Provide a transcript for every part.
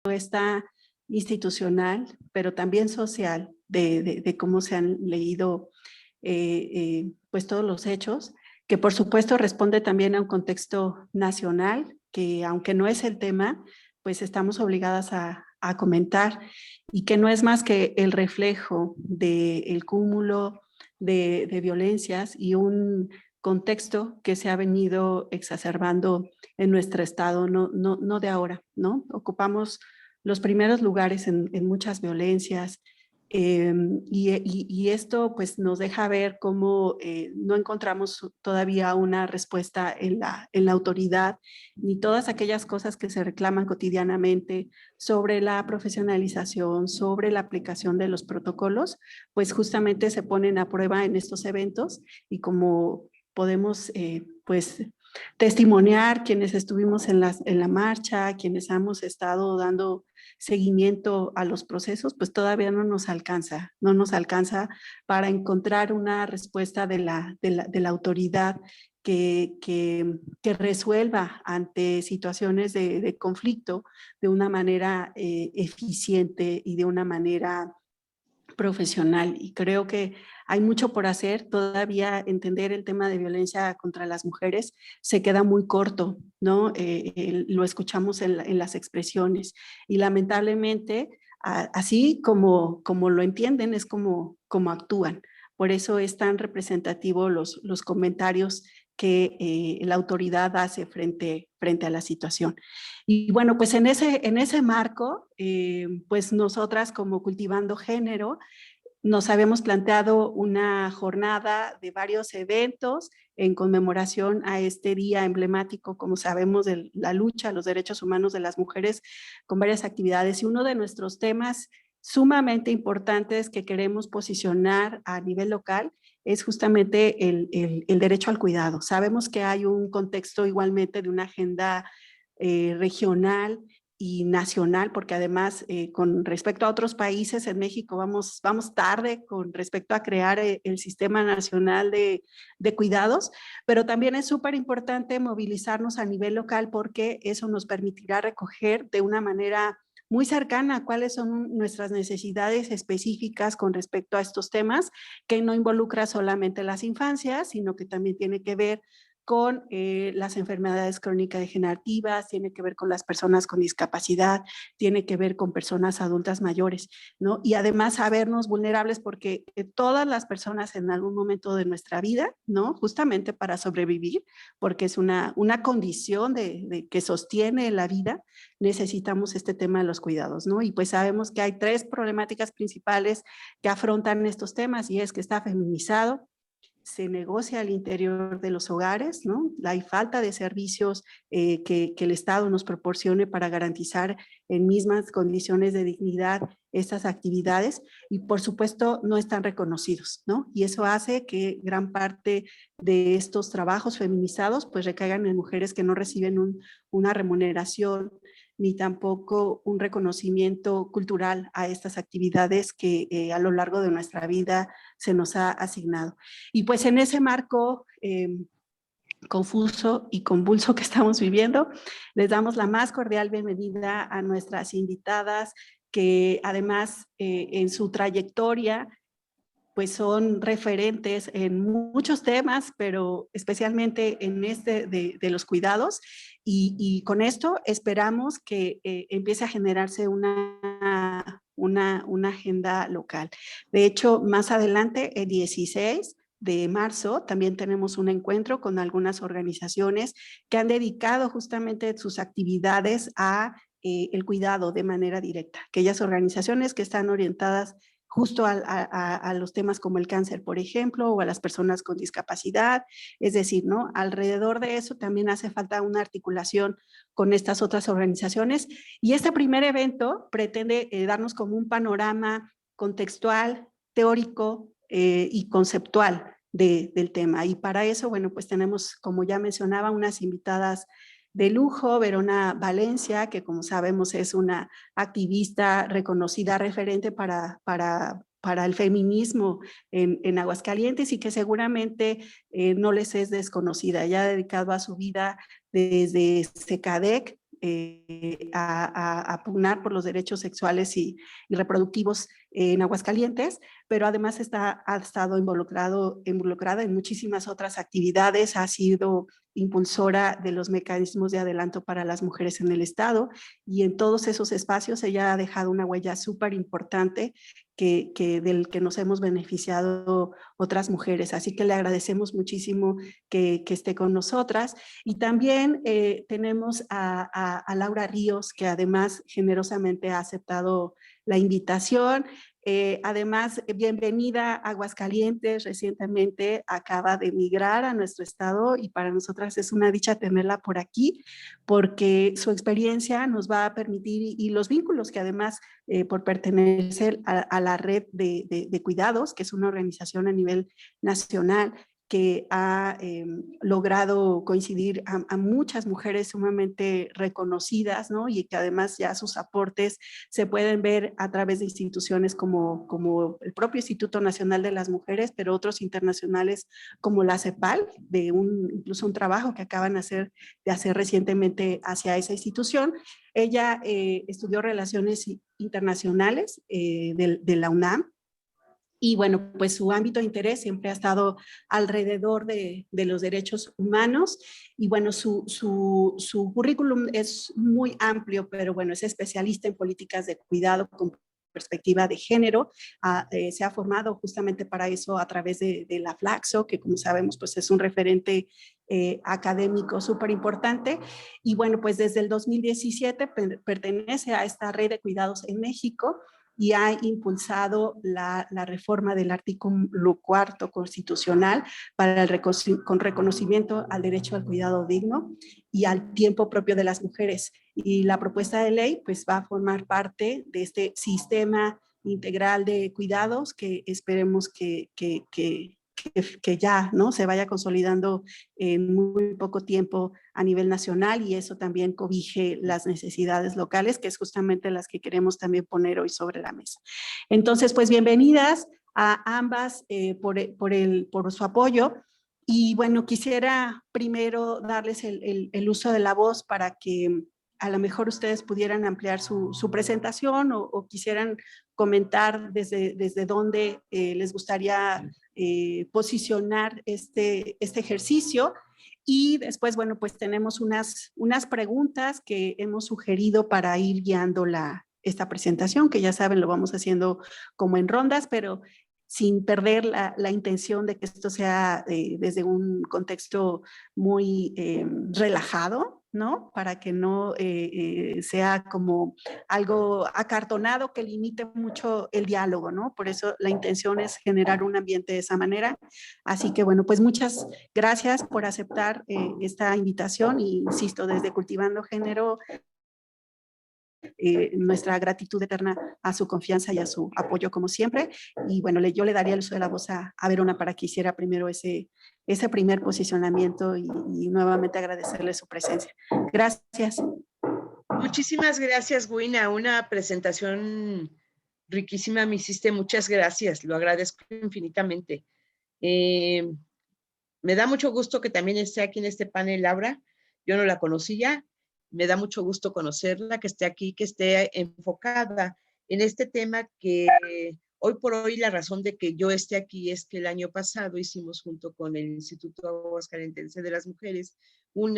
respuesta institucional, pero también social, de cómo se han leído pues todos los hechos, que por supuesto responde también a un contexto nacional, que aunque no es el tema, pues estamos obligadas a comentar, y que no es más que el reflejo del cúmulo de violencias y un contexto que se ha venido exacerbando en nuestro estado, no de ahora, ¿no? Ocupamos los primeros lugares en muchas violencias, y esto pues nos deja ver cómo no encontramos todavía una respuesta en la autoridad, ni todas aquellas cosas que se reclaman cotidianamente sobre la profesionalización, sobre la aplicación de los protocolos, pues justamente se ponen a prueba en estos eventos, y como podemos pues testimoniar quienes estuvimos en la marcha, quienes hemos estado dando seguimiento a los procesos, pues todavía no nos alcanza para encontrar una respuesta de la autoridad que resuelva ante situaciones de conflicto de una manera eficiente y de una manera profesional. Y creo que hay mucho por hacer. Todavía entender el tema de violencia contra las mujeres se queda muy corto, ¿no? Lo escuchamos en las expresiones, y lamentablemente así como lo entienden es como actúan. Por eso es tan representativo los comentarios que la autoridad hace frente a la situación. Y bueno, pues en ese marco, pues nosotras como Cultivando Género, nos habíamos planteado una jornada de varios eventos en conmemoración a este día emblemático, como sabemos, de la lucha a los derechos humanos de las mujeres, con varias actividades. Y uno de nuestros temas sumamente importantes que queremos posicionar a nivel local es justamente el derecho al cuidado. Sabemos que hay un contexto igualmente de una agenda regional y nacional, porque además con respecto a otros países en México vamos tarde con respecto a crear el Sistema Nacional de Cuidados, pero también es súper importante movilizarnos a nivel local, porque eso nos permitirá recoger de una manera muy cercana cuáles son nuestras necesidades específicas con respecto a estos temas, que no involucra solamente las infancias, sino que también tiene que ver con las enfermedades crónicas degenerativas, tiene que ver con las personas con discapacidad, tiene que ver con personas adultas mayores, ¿no? Y además sabernos vulnerables, porque todas las personas en algún momento de nuestra vida, ¿no? Justamente para sobrevivir, porque es una condición que sostiene la vida, necesitamos este tema de los cuidados, ¿no? Y pues sabemos que hay tres problemáticas principales que afrontan estos temas, y es que está feminizado, se negocia al interior de los hogares, ¿no? Hay falta de servicios que el Estado nos proporcione para garantizar en mismas condiciones de dignidad estas actividades, y por supuesto no están reconocidos, ¿no? Y eso hace que gran parte de estos trabajos feminizados pues recaigan en mujeres que no reciben una remuneración ni tampoco un reconocimiento cultural a estas actividades que a lo largo de nuestra vida se nos ha asignado. Y pues en ese marco confuso y convulso que estamos viviendo, les damos la más cordial bienvenida a nuestras invitadas, que además en su trayectoria pues son referentes en muchos temas, pero especialmente en este de los cuidados, y con esto esperamos que empiece a generarse una agenda local. De hecho, más adelante, el 16 de marzo, también tenemos un encuentro con algunas organizaciones que han dedicado justamente sus actividades a el cuidado de manera directa. Aquellas organizaciones que están orientadas justo a los temas como el cáncer, por ejemplo, o a las personas con discapacidad. Es decir, ¿no? Alrededor de eso también hace falta una articulación con estas otras organizaciones. Y este primer evento pretende darnos como un panorama contextual, teórico y conceptual del tema. Y para eso, bueno, pues tenemos, como ya mencionaba, unas invitadas de lujo: Verona Valencia, que como sabemos es una activista reconocida, referente para el feminismo en Aguascalientes, y que seguramente no les es desconocida. Ella ha dedicado a su vida desde SECADEC a pugnar por los derechos sexuales y reproductivos en Aguascalientes, pero además ha estado involucrada en muchísimas otras actividades, ha sido impulsora de los mecanismos de adelanto para las mujeres en el Estado, y en todos esos espacios ella ha dejado una huella súper importante del que nos hemos beneficiado otras mujeres. Así que le agradecemos muchísimo que esté con nosotras. Y también tenemos a Laura Ríos, que además generosamente ha aceptado la invitación. Además, bienvenida a Aguascalientes, recientemente acaba de emigrar a nuestro estado y para nosotras es una dicha tenerla por aquí porque su experiencia nos va a permitir y los vínculos que además por pertenecer a la red de cuidados, que es una organización a nivel nacional, que ha logrado coincidir a muchas mujeres sumamente reconocidas, ¿no? Y que además ya sus aportes se pueden ver a través de instituciones como el propio Instituto Nacional de las Mujeres, pero otros internacionales como la CEPAL, incluso un trabajo que acaban de hacer recientemente hacia esa institución. Ella estudió Relaciones Internacionales de la UNAM, y bueno, pues su ámbito de interés siempre ha estado alrededor de los derechos humanos. Y bueno, su currículum es muy amplio, pero bueno, es especialista en políticas de cuidado con perspectiva de género. Se ha formado justamente para eso a través de la Flaxo, que como sabemos, pues es un referente académico súper importante. Y bueno, pues desde el 2017 pertenece a esta red de cuidados en México y ha impulsado la reforma del artículo 4 constitucional para con reconocimiento al derecho al cuidado digno y al tiempo propio de las mujeres. Y la propuesta de ley pues va a formar parte de este sistema integral de cuidados que esperemos que ya, ¿no?, se vaya consolidando en muy poco tiempo a nivel nacional, y eso también cobije las necesidades locales, que es justamente las que queremos también poner hoy sobre la mesa. Entonces, pues bienvenidas a ambas por su apoyo. Y bueno, quisiera primero darles el uso de la voz para que a lo mejor ustedes pudieran ampliar su presentación o quisieran comentar desde dónde les gustaría posicionar este ejercicio. Y después, bueno, pues tenemos unas preguntas que hemos sugerido para ir guiando esta presentación, que ya saben, lo vamos haciendo como en rondas, pero sin perder la intención de que esto sea desde un contexto muy relajado, ¿no? Para que no sea como algo acartonado que limite mucho el diálogo, ¿no? Por eso la intención es generar un ambiente de esa manera. Así que bueno, pues muchas gracias por aceptar esta invitación y insisto, desde Cultivando Género, nuestra gratitud eterna a su confianza y a su apoyo como siempre. Y bueno, yo le daría el uso de la voz a Verona para que hiciera primero ese primer posicionamiento y nuevamente agradecerle su presencia. Gracias. Muchísimas gracias, Wina. Una presentación riquísima me hiciste. Muchas gracias. Lo agradezco infinitamente. Me da mucho gusto que también esté aquí en este panel Laura. Yo no la conocía. Me da mucho gusto conocerla, que esté aquí, que esté enfocada en este tema que hoy por hoy la razón de que yo esté aquí es que el año pasado hicimos junto con el Instituto Aguascalentense de las Mujeres un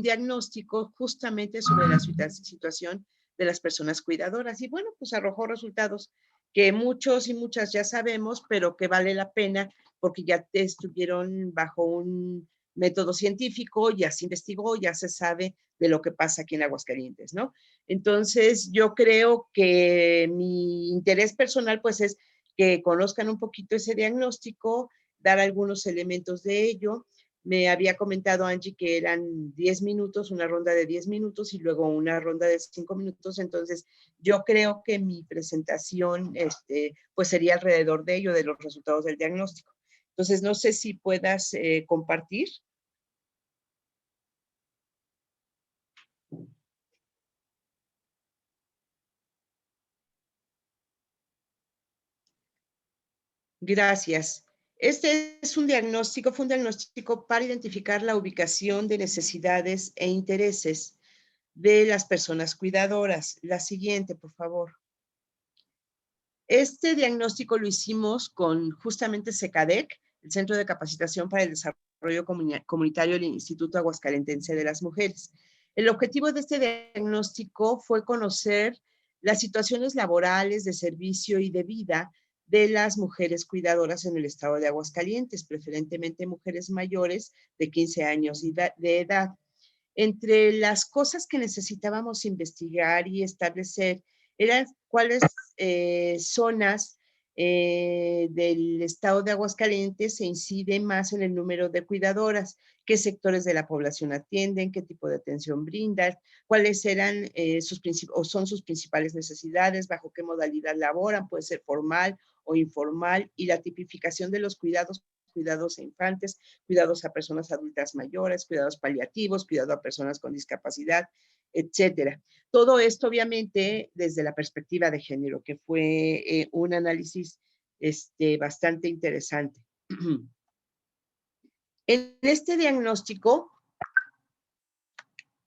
diagnóstico justamente sobre la situación de las personas cuidadoras y bueno, pues arrojó resultados que muchos y muchas ya sabemos, pero que vale la pena porque ya estuvieron bajo un método científico, ya se investigó, ya se sabe de lo que pasa aquí en Aguascalientes, ¿no? Entonces, yo creo que mi interés personal, pues, es que conozcan un poquito ese diagnóstico, dar algunos elementos de ello. Me había comentado Angie que eran 10 minutos, una ronda de 10 minutos y luego una ronda de 5 minutos. Entonces, yo creo que mi presentación, pues, sería alrededor de ello, de los resultados del diagnóstico. Entonces, no sé si puedas compartir. Gracias. Este es un diagnóstico, fue un diagnóstico para identificar la ubicación de necesidades e intereses de las personas cuidadoras. La siguiente, por favor. Este diagnóstico lo hicimos con justamente CECADEC, el Centro de Capacitación para el Desarrollo Comunitario del Instituto Aguascalentense de las Mujeres. El objetivo de este diagnóstico fue conocer las situaciones laborales, de servicio y de vida de las mujeres cuidadoras en el estado de Aguascalientes, preferentemente mujeres mayores de 15 años de edad. Entre las cosas que necesitábamos investigar y establecer eran cuáles zonas del estado de Aguascalientes se incide más en el número de cuidadoras, qué sectores de la población atienden, qué tipo de atención brindan, cuáles eran son sus principales necesidades, bajo qué modalidad laboran, puede ser formal o informal, y la tipificación de los cuidados a infantes, cuidados a personas adultas mayores, cuidados paliativos, cuidado a personas con discapacidad, etcétera. Todo esto, obviamente, desde la perspectiva de género, que fue un análisis bastante interesante. En este diagnóstico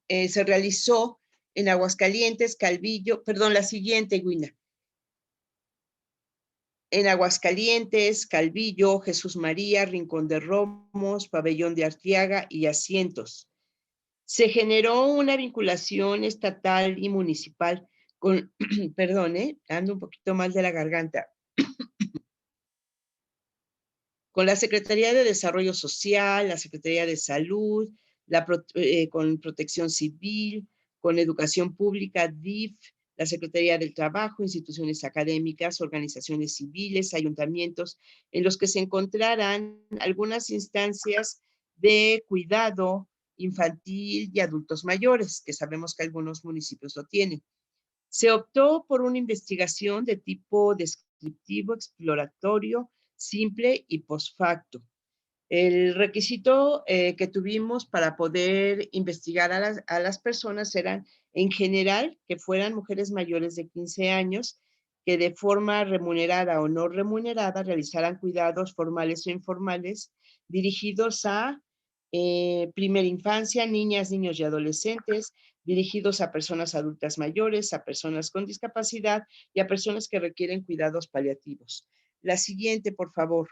se realizó en Aguascalientes, Calvillo, perdón, la siguiente, Guina. En Aguascalientes, Calvillo, Jesús María, Rincón de Romos, Pabellón de Arteaga y Asientos. Se generó una vinculación estatal y municipal con, perdón, ando un poquito mal de la garganta, con la Secretaría de Desarrollo Social, la Secretaría de Salud, con Protección Civil, con Educación Pública, DIF, la Secretaría del Trabajo, instituciones académicas, organizaciones civiles, ayuntamientos, en los que se encontrarán algunas instancias de cuidado infantil y adultos mayores, que sabemos que algunos municipios lo tienen. Se optó por una investigación de tipo descriptivo, exploratorio, simple y post facto. El requisito que tuvimos para poder investigar a las personas eran, en general, que fueran mujeres mayores de 15 años, que de forma remunerada o no remunerada realizaran cuidados formales o informales dirigidos a primera infancia, niñas, niños y adolescentes, dirigidos a personas adultas mayores, a personas con discapacidad y a personas que requieren cuidados paliativos. La siguiente, por favor.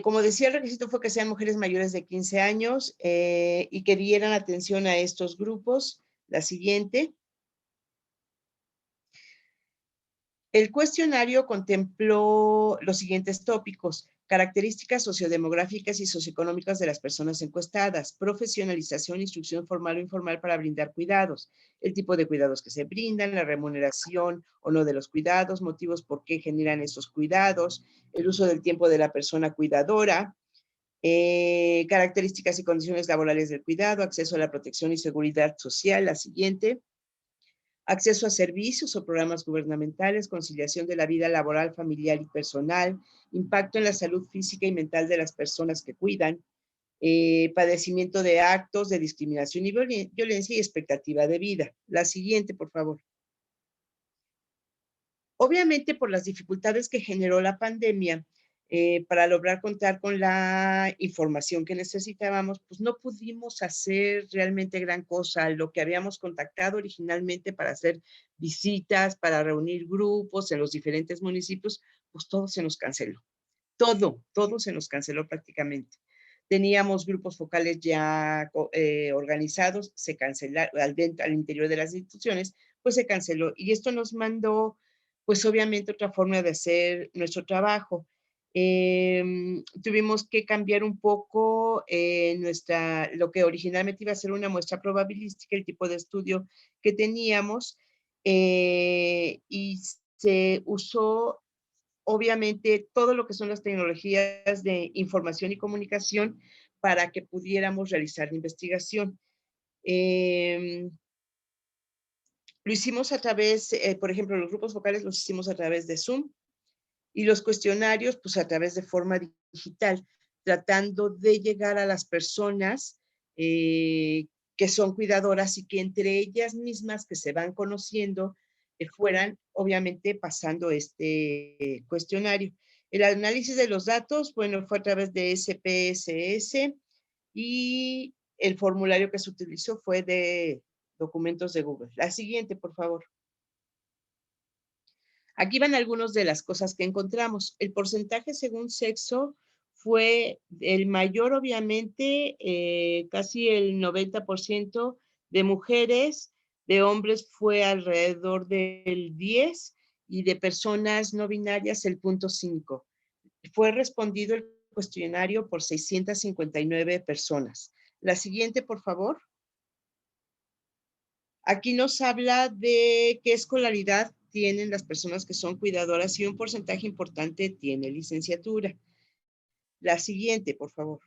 Como decía, el requisito fue que sean mujeres mayores de 15 años y que dieran atención a estos grupos. La siguiente. El cuestionario contempló los siguientes tópicos: características sociodemográficas y socioeconómicas de las personas encuestadas, profesionalización, instrucción formal o informal para brindar cuidados, el tipo de cuidados que se brindan, la remuneración o no de los cuidados, motivos por qué generan esos cuidados, el uso del tiempo de la persona cuidadora, características y condiciones laborales del cuidado, acceso a la protección y seguridad social. La siguiente. Acceso a servicios o programas gubernamentales, conciliación de la vida laboral, familiar y personal, impacto en la salud física y mental de las personas que cuidan, padecimiento de actos de discriminación y violencia y expectativa de vida. La siguiente, por favor. Obviamente, por las dificultades que generó la pandemia, para lograr contar con la información que necesitábamos, pues no pudimos hacer realmente gran cosa. Lo que habíamos contactado originalmente para hacer visitas, para reunir grupos en los diferentes municipios, pues todo se nos canceló. Todo se nos canceló prácticamente. Teníamos grupos focales ya organizados, se cancelaron al interior de las instituciones, pues se canceló. Y esto nos mandó, pues obviamente, otra forma de hacer nuestro trabajo. Tuvimos que cambiar un poco lo que originalmente iba a ser una muestra probabilística, el tipo de estudio que teníamos, y se usó obviamente todo lo que son las tecnologías de información y comunicación para que pudiéramos realizar la investigación. Lo hicimos a través, por ejemplo, los grupos focales los hicimos a través de Zoom y los cuestionarios, pues a través de forma digital, tratando de llegar a las personas que son cuidadoras y que entre ellas mismas que se van conociendo fueran obviamente pasando este cuestionario. El análisis de los datos, bueno, fue a través de SPSS y el formulario que se utilizó fue de documentos de Google. La siguiente, por favor. Aquí van algunas de las cosas que encontramos. El porcentaje según sexo fue el mayor, obviamente, casi el 90% de mujeres, de hombres fue alrededor del 10 y de personas no binarias el 0.5. Fue respondido el cuestionario por 659 personas. La siguiente, por favor. Aquí nos habla de qué escolaridad tienen las personas que son cuidadoras y un porcentaje importante tiene licenciatura. La siguiente, por favor.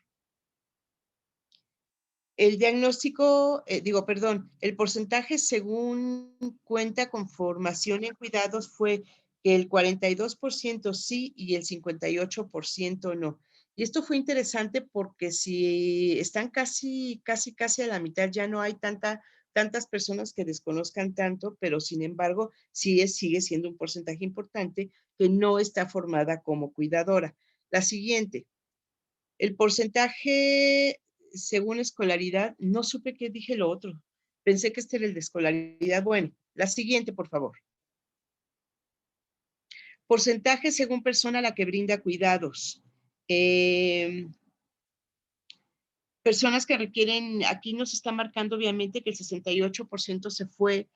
El diagnóstico, el porcentaje según cuenta con formación en cuidados fue que el 42% sí y el 58% no. Y esto fue interesante porque si están casi a la mitad, ya no hay tantas personas que desconozcan tanto, pero sin embargo, sigue siendo un porcentaje importante que no está formada como cuidadora. La siguiente. El porcentaje según escolaridad, no supe qué dije lo otro. Pensé que este era el de escolaridad. Bueno, la siguiente, por favor. Porcentaje según persona a la que brinda cuidados. Personas que requieren, aquí nos está marcando obviamente que el 68% se fue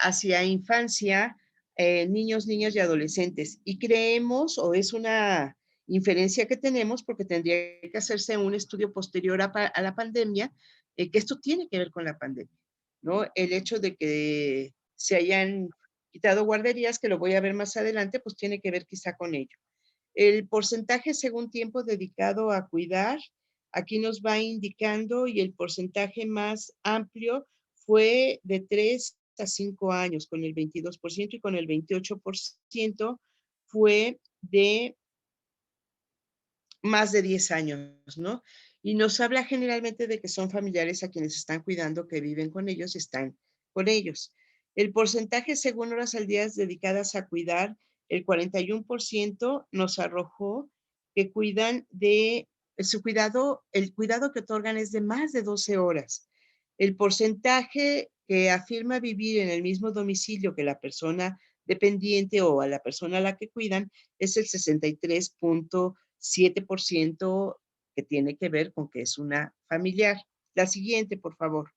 hacia infancia, niños, niñas y adolescentes. Y creemos, o es una inferencia que tenemos, porque tendría que hacerse un estudio posterior a la pandemia, que esto tiene que ver con la pandemia, ¿no? El hecho de que se hayan quitado guarderías, que lo voy a ver más adelante, pues tiene que ver quizá con ello. El porcentaje según tiempo dedicado a cuidar, aquí nos va indicando, y el porcentaje más amplio fue de 3 a 5 años, con el 22%, y con el 28% fue de más de 10 años, ¿no? Y nos habla generalmente de que son familiares a quienes están cuidando, que viven con ellos y están con ellos. El porcentaje según horas al día dedicadas a cuidar, el 41% nos arrojó que cuidan de su cuidado, el cuidado que otorgan es de más de 12 horas. El porcentaje que afirma vivir en el mismo domicilio que la persona dependiente o a la persona a la que cuidan es el 63.7% que tiene que ver con que es una familiar. La siguiente, por favor.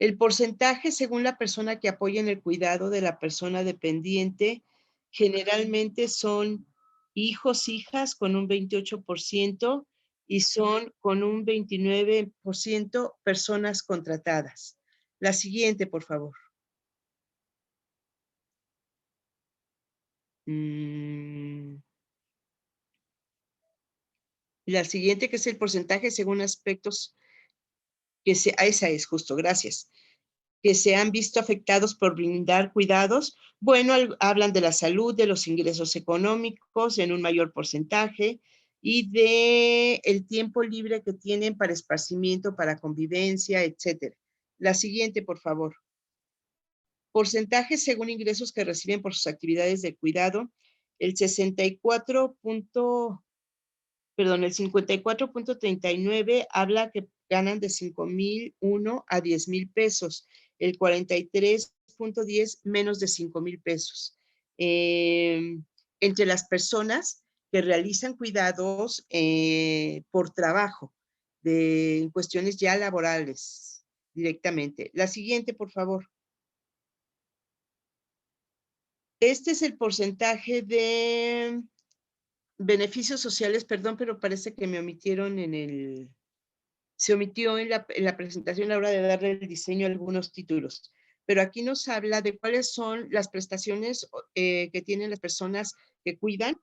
El porcentaje según la persona que apoya en el cuidado de la persona dependiente generalmente son hijos, hijas con un 28% y son con un 29% personas contratadas. La siguiente, por favor. La siguiente, que es el porcentaje según aspectos esa es justo, gracias, que se han visto afectados por brindar cuidados. Bueno, hablan de la salud, de los ingresos económicos en un mayor porcentaje y de el tiempo libre que tienen para esparcimiento, para convivencia, etcétera. La siguiente, por favor. Porcentaje según ingresos que reciben por sus actividades de cuidado. El 54.39 habla que ganan de 5,001 a 10,000 pesos. El 43.10 menos de 5,000 pesos. Entre las personas que realizan cuidados por trabajo, en cuestiones ya laborales directamente. La siguiente, por favor. Este es el porcentaje de beneficios sociales, perdón, pero parece que me omitieron se omitió en la presentación a la hora de darle el diseño a algunos títulos. Pero aquí nos habla de cuáles son las prestaciones que tienen las personas que cuidan.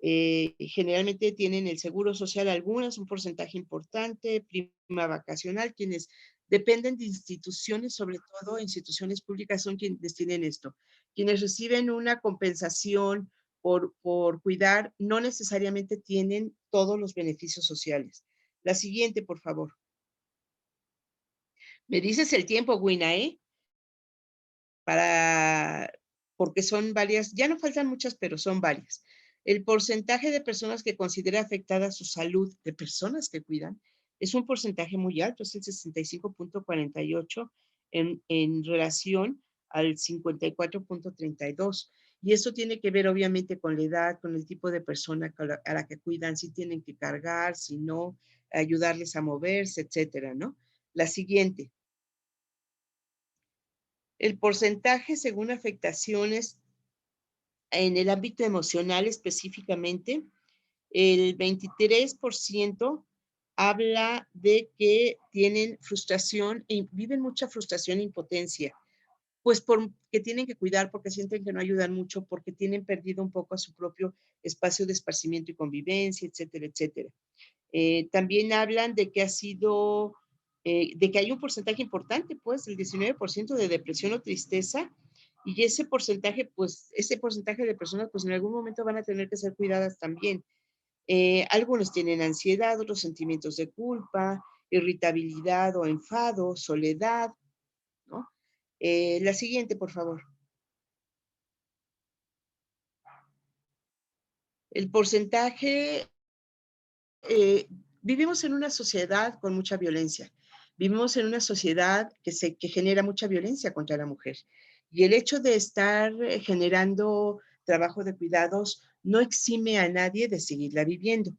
Generalmente tienen el seguro social algunas, un porcentaje importante, prima vacacional, quienes dependen de instituciones, sobre todo instituciones públicas son quienes tienen esto. Quienes reciben una compensación por cuidar, no necesariamente tienen todos los beneficios sociales. La siguiente, por favor. Me dices el tiempo, Wina, porque son varias, ya no faltan muchas, pero son varias. El porcentaje de personas que considera afectada su salud, de personas que cuidan, Es un porcentaje muy alto, es el 65.48 en relación al 54.32. Y eso tiene que ver obviamente con la edad, con el tipo de persona a la que cuidan, si tienen que cargar, si no, ayudarles a moverse, etcétera, ¿no? La siguiente. El porcentaje según afectaciones en el ámbito emocional específicamente, el 23% habla de que tienen frustración y viven mucha frustración e impotencia, pues porque tienen que cuidar, porque sienten que no ayudan mucho, porque tienen perdido un poco a su propio espacio de esparcimiento y convivencia, etcétera, etcétera. También hablan de que de que hay un porcentaje importante, pues, el 19% de depresión o tristeza, y ese porcentaje de personas, pues, en algún momento van a tener que ser cuidadas también. Algunos tienen ansiedad, otros sentimientos de culpa, irritabilidad o enfado, soledad, ¿no? La siguiente, por favor. El porcentaje, vivimos en una sociedad con mucha violencia. Vivimos en una sociedad que genera mucha violencia contra la mujer. Y el hecho de estar generando trabajo de cuidados no exime a nadie de seguirla viviendo.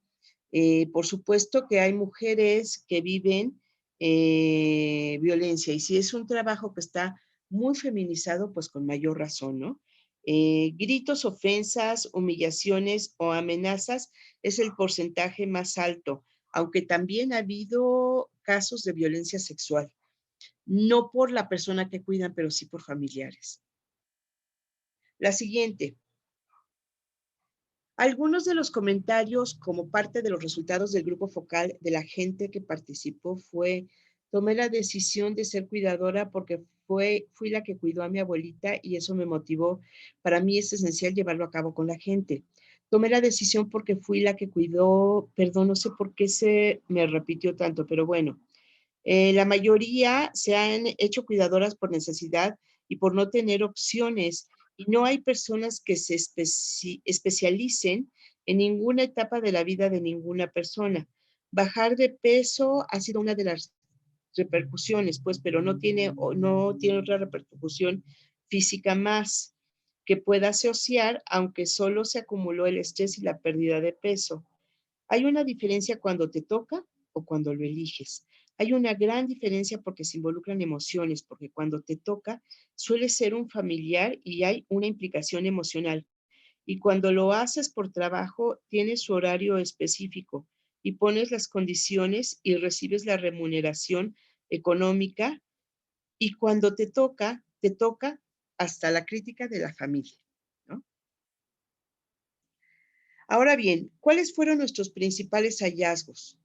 Por supuesto que hay mujeres que viven violencia y si es un trabajo que está muy feminizado, pues con mayor razón, ¿no? Gritos, ofensas, humillaciones o amenazas es el porcentaje más alto, aunque también ha habido casos de violencia sexual, no por la persona que cuidan, pero sí por familiares. La siguiente. Algunos de los comentarios como parte de los resultados del grupo focal de la gente que participó fue, tomé la decisión de ser cuidadora porque fui la que cuidó a mi abuelita y eso me motivó. Para mí es esencial llevarlo a cabo con la gente. Tomé la decisión porque fui la que cuidó, perdón, no sé por qué se me repitió tanto, pero bueno. La mayoría se han hecho cuidadoras por necesidad y por no tener opciones. Y no hay personas que se especialicen en ninguna etapa de la vida de ninguna persona. Bajar de peso ha sido una de las repercusiones, pues, pero no tiene otra repercusión física más que pueda asociar, aunque solo se acumuló el estrés y la pérdida de peso. Hay una diferencia cuando te toca o cuando lo eliges. Hay una gran diferencia porque se involucran emociones, porque cuando te toca suele ser un familiar y hay una implicación emocional. Y cuando lo haces por trabajo, tienes su horario específico y pones las condiciones y recibes la remuneración económica. Y cuando te toca hasta la crítica de la familia, ¿no? Ahora bien, ¿cuáles fueron nuestros principales hallazgos?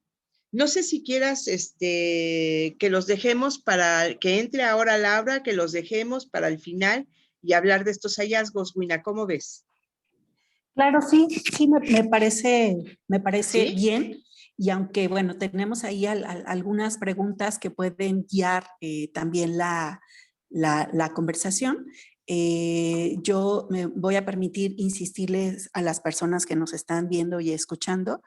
No sé si quieras que los dejemos para que entre ahora Laura, que los dejemos para el final y hablar de estos hallazgos. Wina, ¿cómo ves? Claro, sí, sí, me parece ¿Sí? bien. Y aunque, bueno, tenemos ahí algunas preguntas que pueden guiar también la conversación, yo me voy a permitir insistirles a las personas que nos están viendo y escuchando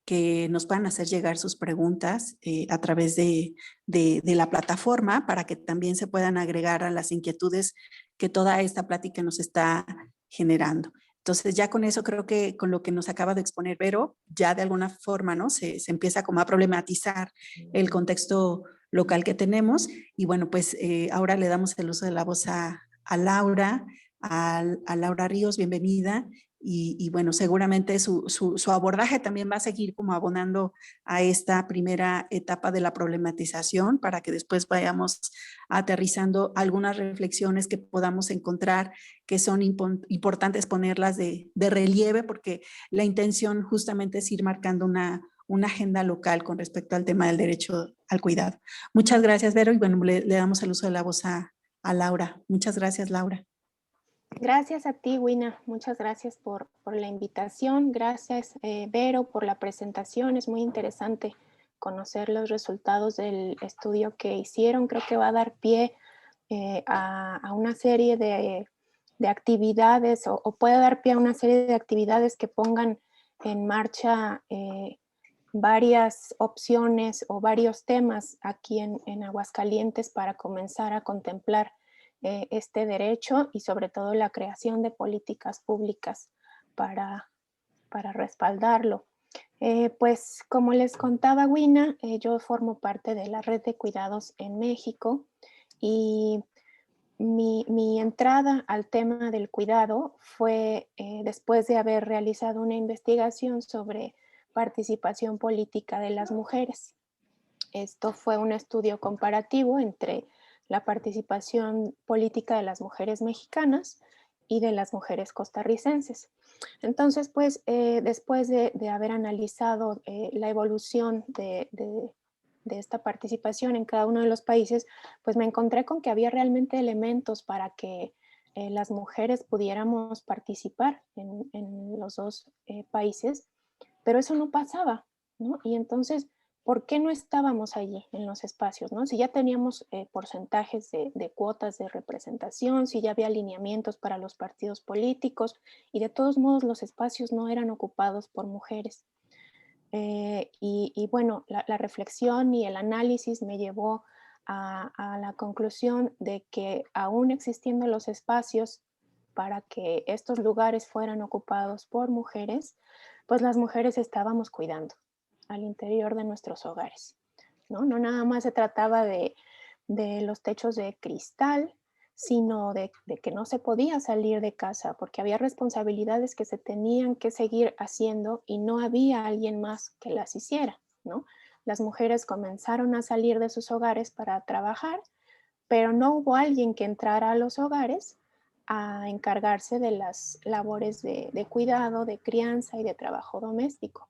que nos puedan hacer llegar sus preguntas a través de la plataforma para que también se puedan agregar a las inquietudes que toda esta plática nos está generando. Entonces ya con eso creo que con lo que nos acaba de exponer Vero, ya de alguna forma, ¿no? Se empieza como a problematizar el contexto local que tenemos y bueno, pues ahora le damos el uso de la voz a Laura, a Laura Ríos, bienvenida. Y bueno, seguramente su abordaje también va a seguir como abonando a esta primera etapa de la problematización para que después vayamos aterrizando algunas reflexiones que podamos encontrar que son importantes ponerlas de relieve porque la intención justamente es ir marcando una agenda local con respecto al tema del derecho al cuidado. Muchas gracias, Vero, y bueno, le damos el uso de la voz a Laura. Muchas gracias, Laura. Gracias a ti, Wina. Muchas gracias por la invitación. Gracias, Vero, por la presentación. Es muy interesante conocer los resultados del estudio que hicieron. Creo que va a dar pie a una serie de actividades o puede dar pie a una serie de actividades que pongan en marcha varias opciones o varios temas aquí en Aguascalientes para comenzar a contemplar este derecho y sobre todo la creación de políticas públicas para respaldarlo. Pues como les contaba Wina, yo formo parte de la red de cuidados en México y mi entrada al tema del cuidado fue después de haber realizado una investigación sobre participación política de las mujeres. Esto fue un estudio comparativo entre la participación política de las mujeres mexicanas y de las mujeres costarricenses. Entonces, pues, después de haber analizado la evolución de esta participación en cada uno de los países, pues me encontré con que había realmente elementos para que las mujeres pudiéramos participar en los dos países, pero eso no pasaba, ¿no? Y entonces, ¿por qué no estábamos allí en los espacios, ¿no? Si ya teníamos porcentajes de cuotas de representación, si ya había alineamientos para los partidos políticos, y de todos modos los espacios no eran ocupados por mujeres. Y bueno, la reflexión y el análisis me llevó a la conclusión de que aún existiendo los espacios para que estos lugares fueran ocupados por mujeres, pues las mujeres estábamos cuidando al interior de nuestros hogares, ¿no? No nada más se trataba de los techos de cristal, sino de que no se podía salir de casa porque había responsabilidades que se tenían que seguir haciendo y no había alguien más que las hiciera, ¿no? Las mujeres comenzaron a salir de sus hogares para trabajar, pero no hubo alguien que entrara a los hogares a encargarse de las labores de cuidado, de crianza y de trabajo doméstico.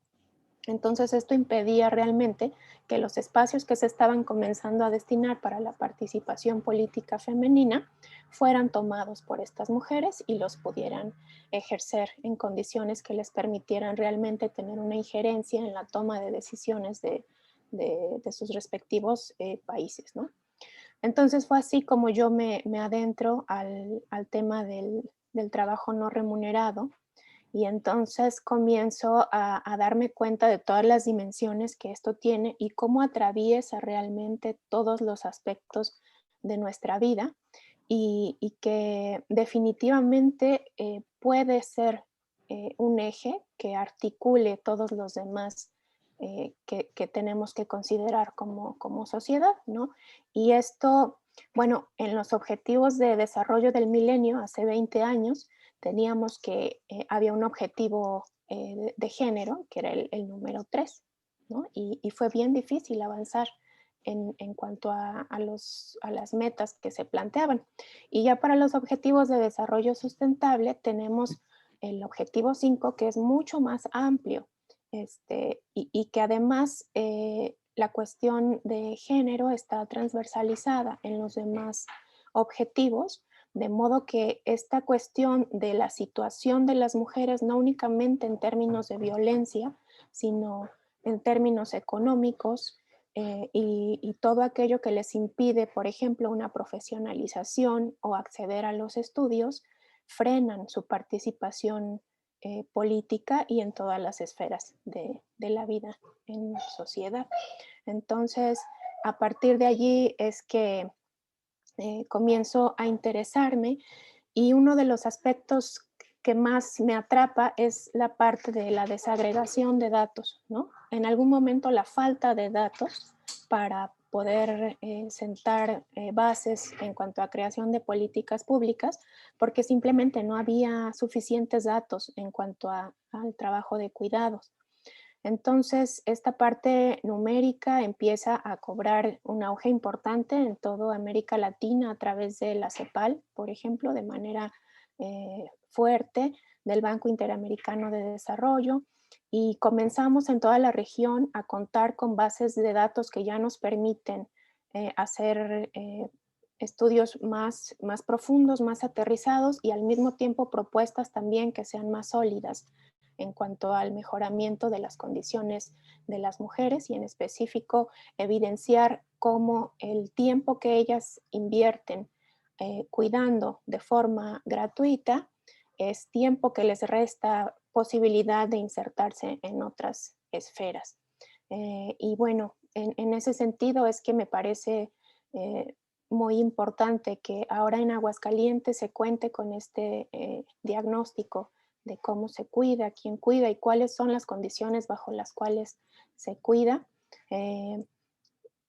Entonces esto impedía realmente que los espacios que se estaban comenzando a destinar para la participación política femenina fueran tomados por estas mujeres y los pudieran ejercer en condiciones que les permitieran realmente tener una injerencia en la toma de decisiones de sus respectivos países, ¿no? Entonces fue así como yo me adentro al tema del trabajo no remunerado. Y entonces comienzo a darme cuenta de todas las dimensiones que esto tiene y cómo atraviesa realmente todos los aspectos de nuestra vida y que definitivamente puede ser un eje que articule todos los demás que tenemos que considerar como sociedad, ¿no? Y esto, bueno, en los objetivos de desarrollo del milenio hace 20 años, teníamos que había un objetivo de género, que era el número 3, ¿no? Y fue bien difícil avanzar en cuanto a las metas que se planteaban. Y ya para los objetivos de desarrollo sustentable tenemos el objetivo 5, que es mucho más amplio, y que además la cuestión de género está transversalizada en los demás objetivos, de modo que esta cuestión de la situación de las mujeres, no únicamente en términos de violencia, sino en términos económicos y todo aquello que les impide, por ejemplo, una profesionalización o acceder a los estudios, frenan su participación política y en todas las esferas de la vida en sociedad. Entonces, a partir de allí es que comienzo a interesarme y uno de los aspectos que más me atrapa es la parte de la desagregación de datos, ¿no? En algún momento la falta de datos para poder sentar bases en cuanto a creación de políticas públicas, porque simplemente no había suficientes datos en cuanto al trabajo de cuidados. Entonces, esta parte numérica empieza a cobrar un auge importante en toda América Latina a través de la CEPAL, por ejemplo, de manera fuerte, del Banco Interamericano de Desarrollo, y comenzamos en toda la región a contar con bases de datos que ya nos permiten hacer estudios más profundos, más aterrizados y al mismo tiempo propuestas también que sean más sólidas en cuanto al mejoramiento de las condiciones de las mujeres y en específico evidenciar cómo el tiempo que ellas invierten cuidando de forma gratuita es tiempo que les resta posibilidad de insertarse en otras esferas. Y bueno, en ese sentido es que me parece muy importante que ahora en Aguascalientes se cuente con este diagnóstico de cómo se cuida, quién cuida y cuáles son las condiciones bajo las cuales se cuida. Eh,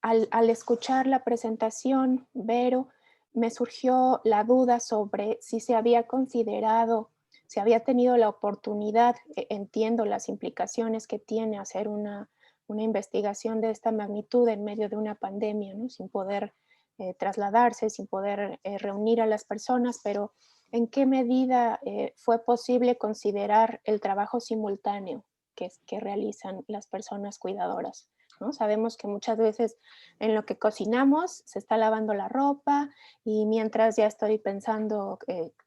al escuchar la presentación, Vero, me surgió la duda sobre si se había considerado, si había tenido la oportunidad, entiendo las implicaciones que tiene hacer una investigación de esta magnitud en medio de una pandemia, ¿no? Sin poder trasladarse, sin poder reunir a las personas, pero ¿en qué medida fue posible considerar el trabajo simultáneo que realizan las personas cuidadoras? ¿No? Sabemos que muchas veces en lo que cocinamos se está lavando la ropa y mientras ya estoy pensando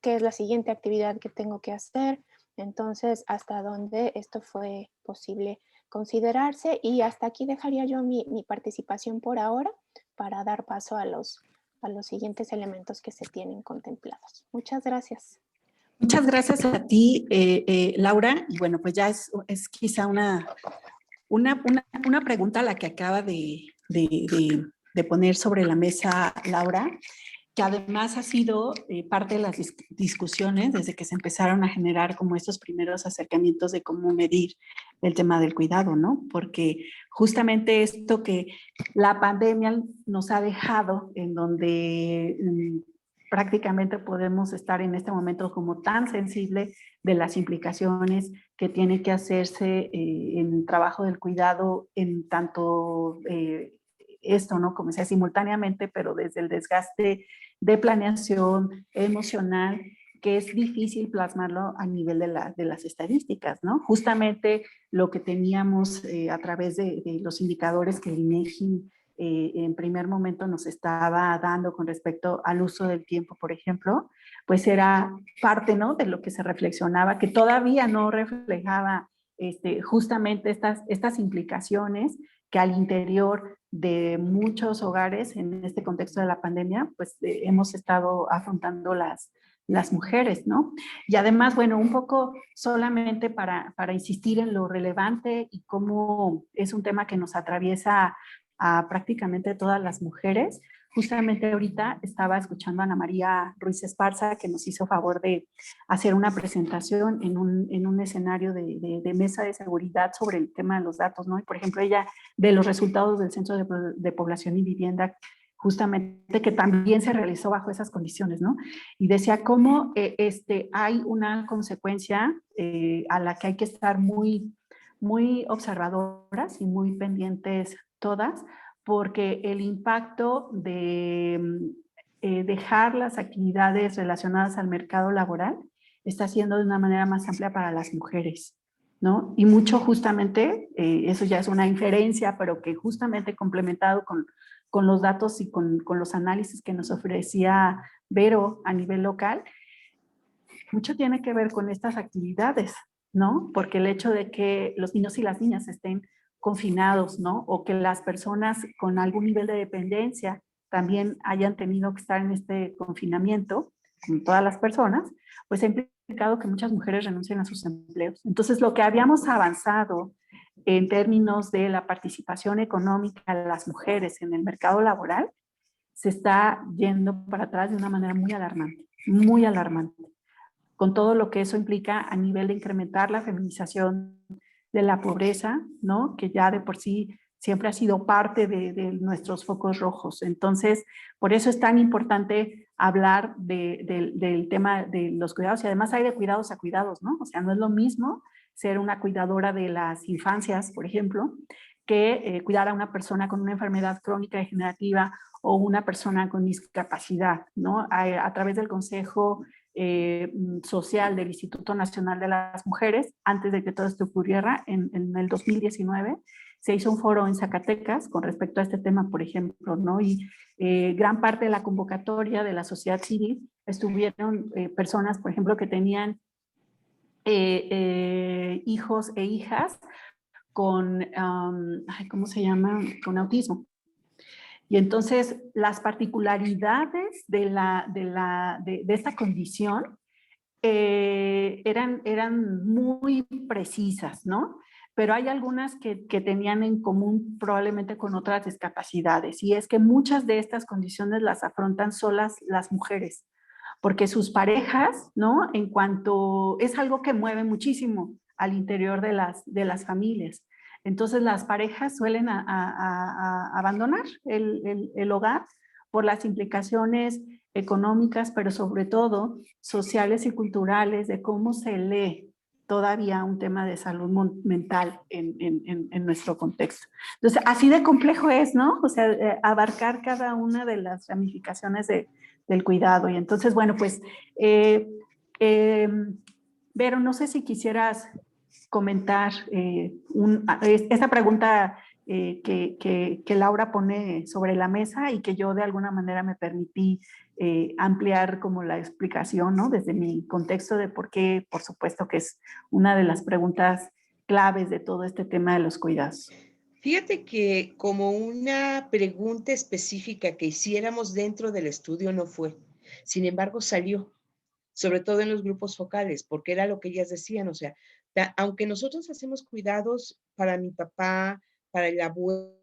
qué es la siguiente actividad que tengo que hacer. Entonces, hasta dónde esto fue posible considerarse, y hasta aquí dejaría yo mi participación por ahora para dar paso a los siguientes elementos que se tienen contemplados. Muchas gracias. Muchas gracias a ti, Laura. Y bueno, pues ya es quizá una pregunta la que acaba de poner sobre la mesa Laura, que además ha sido parte de las discusiones desde que se empezaron a generar como estos primeros acercamientos de cómo medir el tema del cuidado, ¿no? Porque justamente esto que la pandemia nos ha dejado, en donde prácticamente podemos estar en este momento como tan sensible de las implicaciones que tiene que hacerse en el trabajo del cuidado, en tanto esto, ¿no? Como sea, simultáneamente, pero desde el desgaste de planeación emocional, que es difícil plasmarlo a nivel de las estadísticas, ¿no? Justamente lo que teníamos a través de los indicadores que el INEGI en primer momento nos estaba dando con respecto al uso del tiempo, por ejemplo, pues era parte, ¿no?, de lo que se reflexionaba, que todavía no reflejaba justamente estas implicaciones que al interior de muchos hogares en este contexto de la pandemia, pues hemos estado afrontando las mujeres, ¿no? Y además, bueno, un poco solamente para insistir en lo relevante y cómo es un tema que nos atraviesa a prácticamente todas las mujeres. Justamente ahorita estaba escuchando a Ana María Ruiz Esparza, que nos hizo favor de hacer una presentación en un escenario de mesa de seguridad sobre el tema de los datos, ¿no? Y por ejemplo, ella, de los resultados del Censo de Población y Vivienda, justamente que también se realizó bajo esas condiciones, ¿no? Y decía cómo hay una consecuencia a la que hay que estar muy, muy observadoras y muy pendientes todas, porque el impacto de dejar las actividades relacionadas al mercado laboral está siendo de una manera más amplia para las mujeres, ¿no? Y mucho justamente, eso ya es una inferencia, pero que justamente complementado con los datos y con los análisis que nos ofrecía Vero a nivel local, mucho tiene que ver con estas actividades, ¿no? Porque el hecho de que los niños y las niñas estén confinados, ¿no? O que las personas con algún nivel de dependencia también hayan tenido que estar en este confinamiento, como todas las personas, pues ha implicado que muchas mujeres renuncien a sus empleos. Entonces, lo que habíamos avanzado en términos de la participación económica de las mujeres en el mercado laboral se está yendo para atrás de una manera muy alarmante, con todo lo que eso implica a nivel de incrementar la feminización de la pobreza, ¿no? Que ya de por sí siempre ha sido parte de nuestros focos rojos. Entonces, por eso es tan importante hablar del tema de los cuidados, y además hay de cuidados a cuidados, ¿no? O sea, no es lo mismo ser una cuidadora de las infancias, por ejemplo, que cuidar a una persona con una enfermedad crónica degenerativa o una persona con discapacidad, ¿no? A través del Consejo Social del Instituto Nacional de las Mujeres, antes de que todo esto ocurriera, en el 2019, se hizo un foro en Zacatecas con respecto a este tema, por ejemplo, ¿no? Y gran parte de la convocatoria de la sociedad civil estuvieron personas, por ejemplo, que tenían hijos e hijas con, ¿cómo se llama? Con autismo. Y entonces las particularidades de esta condición eran muy precisas, ¿no? pero hay algunas que tenían en común probablemente con otras discapacidades, y es que muchas de estas condiciones las afrontan solas las mujeres, porque sus parejas, ¿no? En cuanto es algo que mueve muchísimo al interior de las familias. Entonces las parejas suelen abandonar el hogar por las implicaciones económicas, pero sobre todo sociales y culturales de cómo se lee todavía un tema de salud mental en nuestro contexto. Entonces, así de complejo es, ¿no? O sea, abarcar cada una de las ramificaciones del cuidado. Y entonces, bueno, pues, Vero, no sé si quisieras comentar esta pregunta que Laura pone sobre la mesa y que yo de alguna manera me permití ampliar como la explicación, ¿no? Desde mi contexto de por qué, por supuesto que es una de las preguntas claves de todo este tema de los cuidados. Fíjate que como una pregunta específica que hiciéramos dentro del estudio no fue. Sin embargo, salió, sobre todo en los grupos focales, porque era lo que ellas decían, o sea, aunque nosotros hacemos cuidados para mi papá, para el abuelo,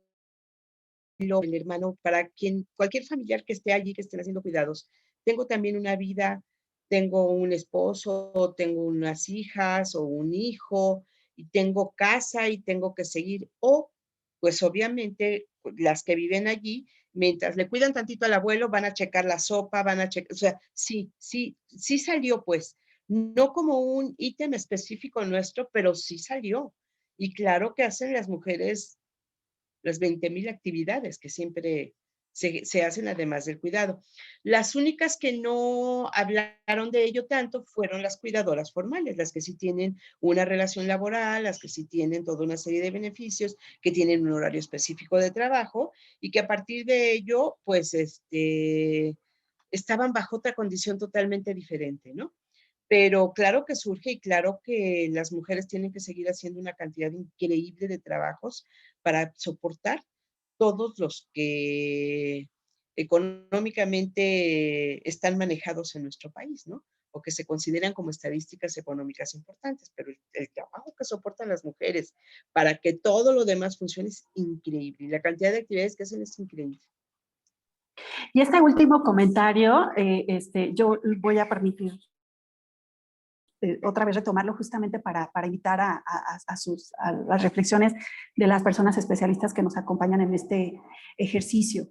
el hermano, para quien, cualquier familiar que esté allí, que estén haciendo cuidados, tengo también una vida, tengo un esposo, tengo unas hijas o un hijo, y tengo casa y tengo que seguir, o pues obviamente las que viven allí, mientras le cuidan tantito al abuelo, van a checar la sopa, van a checar, o sea, sí salió pues, no como un ítem específico nuestro, pero sí salió. Y claro que hacen las mujeres las 20,000 actividades que siempre se hacen además del cuidado. Las únicas que no hablaron de ello tanto fueron las cuidadoras formales, las que sí tienen una relación laboral, las que sí tienen toda una serie de beneficios, que tienen un horario específico de trabajo y que a partir de ello, pues, estaban bajo otra condición totalmente diferente, ¿no? Pero claro que surge y claro que las mujeres tienen que seguir haciendo una cantidad increíble de trabajos para soportar todos los que económicamente están manejados en nuestro país, ¿no? O que se consideran como estadísticas económicas importantes, pero el trabajo que soportan las mujeres para que todo lo demás funcione es increíble y la cantidad de actividades que hacen es increíble. Y este último comentario, yo voy a permitir otra vez retomarlo justamente para invitar a las reflexiones de las personas especialistas que nos acompañan en este ejercicio.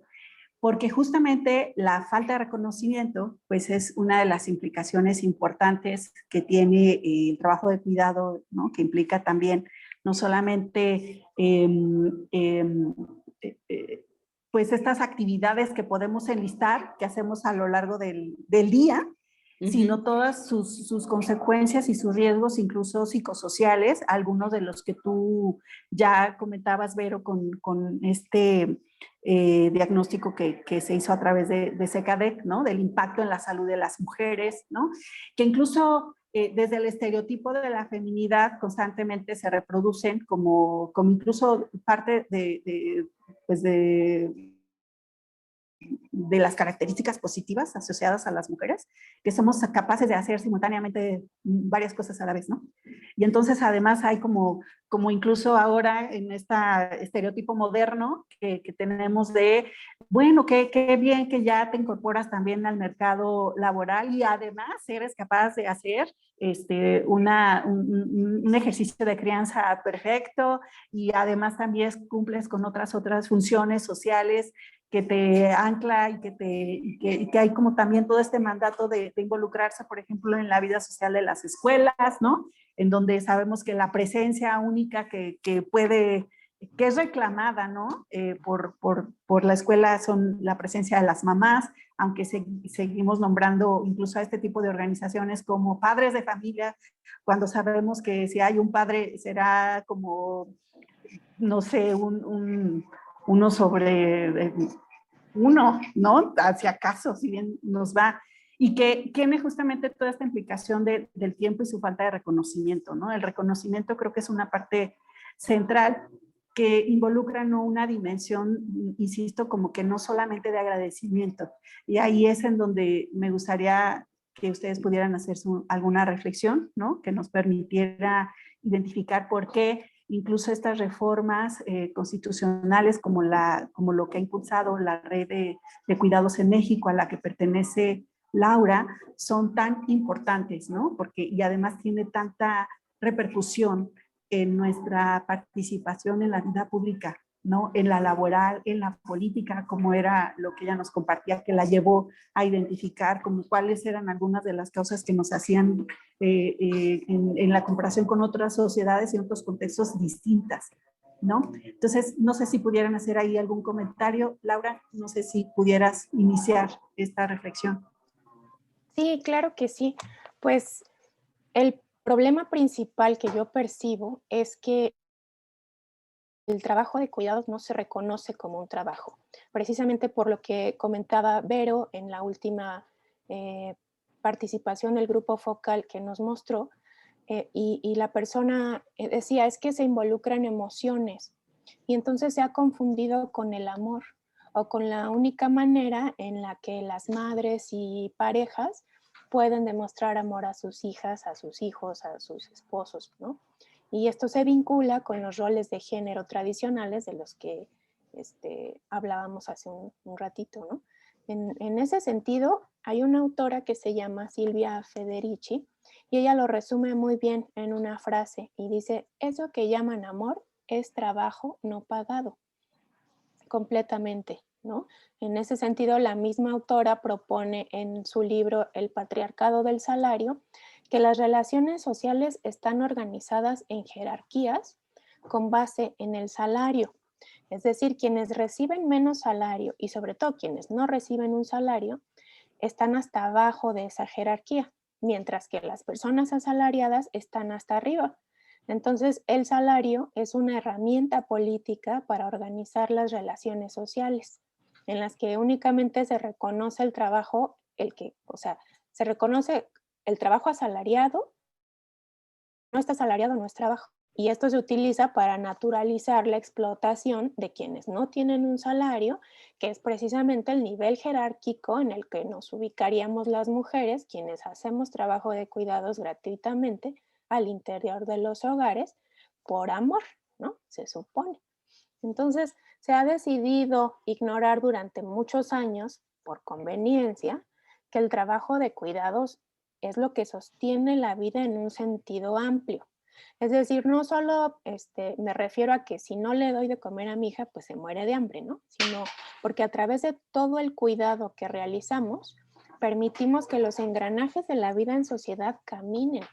Porque justamente la falta de reconocimiento, pues es una de las implicaciones importantes que tiene el trabajo de cuidado, ¿no? Que implica también no solamente pues estas actividades que podemos enlistar, que hacemos a lo largo del día, sino todas sus consecuencias y sus riesgos, incluso psicosociales, algunos de los que tú ya comentabas, Vero, con este diagnóstico que se hizo a través de SECADEC, ¿no? Del impacto en la salud de las mujeres, ¿no? Que incluso desde el estereotipo de la feminidad constantemente se reproducen como incluso parte pues de las características positivas asociadas a las mujeres, que somos capaces de hacer simultáneamente varias cosas a la vez, ¿no? Y entonces además hay como incluso ahora en este estereotipo moderno que tenemos de, bueno, qué bien que ya te incorporas también al mercado laboral y además eres capaz de hacer un ejercicio de crianza perfecto y además también cumples con otras funciones sociales que te ancla y que hay como también todo este mandato de involucrarse, por ejemplo, en la vida social de las escuelas, ¿no? En donde sabemos que la presencia única que es reclamada, ¿no? Por la escuela son la presencia de las mamás, aunque seguimos nombrando incluso a este tipo de organizaciones como padres de familia, cuando sabemos que si hay un padre será como, no sé, uno sobre uno, ¿no? Hacia acaso, si bien nos va, y que tiene justamente toda esta implicación del tiempo y su falta de reconocimiento, ¿no? El reconocimiento creo que es una parte central que involucra ¿no? una dimensión, insisto, como que no solamente de agradecimiento. Y ahí es en donde me gustaría que ustedes pudieran hacer alguna reflexión, ¿no? Que nos permitiera identificar por qué incluso estas reformas constitucionales como lo que ha impulsado la red de cuidados en México, a la que pertenece Laura, son tan importantes, ¿no? Y además tiene tanta repercusión en nuestra participación en la vida pública, ¿no? En la laboral, en la política, como era lo que ella nos compartía, que la llevó a identificar como cuáles eran algunas de las causas que nos hacían en la comparación con otras sociedades y otros contextos distintas, ¿no? Entonces, no sé si pudieran hacer ahí algún comentario. Laura, no sé si pudieras iniciar esta reflexión. Sí, claro que sí. Pues el problema principal que yo percibo es que el trabajo de cuidados no se reconoce como un trabajo, precisamente por lo que comentaba Vero en la última participación del grupo focal que nos mostró, y la persona decía, es que se involucran emociones, y entonces se ha confundido con el amor, o con la única manera en la que las madres y parejas pueden demostrar amor a sus hijas, a sus hijos, a sus esposos, ¿no? Y esto se vincula con los roles de género tradicionales de los que hablábamos hace un ratito, ¿no? En ese sentido, hay una autora que se llama Silvia Federici y ella lo resume muy bien en una frase y dice, eso que llaman amor es trabajo no pagado, completamente, ¿no? En ese sentido, la misma autora propone en su libro El patriarcado del salario que las relaciones sociales están organizadas en jerarquías con base en el salario. Es decir, quienes reciben menos salario y sobre todo quienes no reciben un salario están hasta abajo de esa jerarquía, mientras que las personas asalariadas están hasta arriba. Entonces, el salario es una herramienta política para organizar las relaciones sociales, en las que únicamente se reconoce el trabajo, se reconoce el trabajo asalariado, no está asalariado, no es trabajo. Y esto se utiliza para naturalizar la explotación de quienes no tienen un salario, que es precisamente el nivel jerárquico en el que nos ubicaríamos las mujeres, quienes hacemos trabajo de cuidados gratuitamente al interior de los hogares por amor, ¿no? Se supone. Entonces, se ha decidido ignorar durante muchos años, por conveniencia, que el trabajo de cuidados es lo que sostiene la vida en un sentido amplio. Es decir, no solo me refiero a que si no le doy de comer a mi hija, pues se muere de hambre, ¿no? Sino porque a través de todo el cuidado que realizamos, permitimos que los engranajes de la vida en sociedad caminen.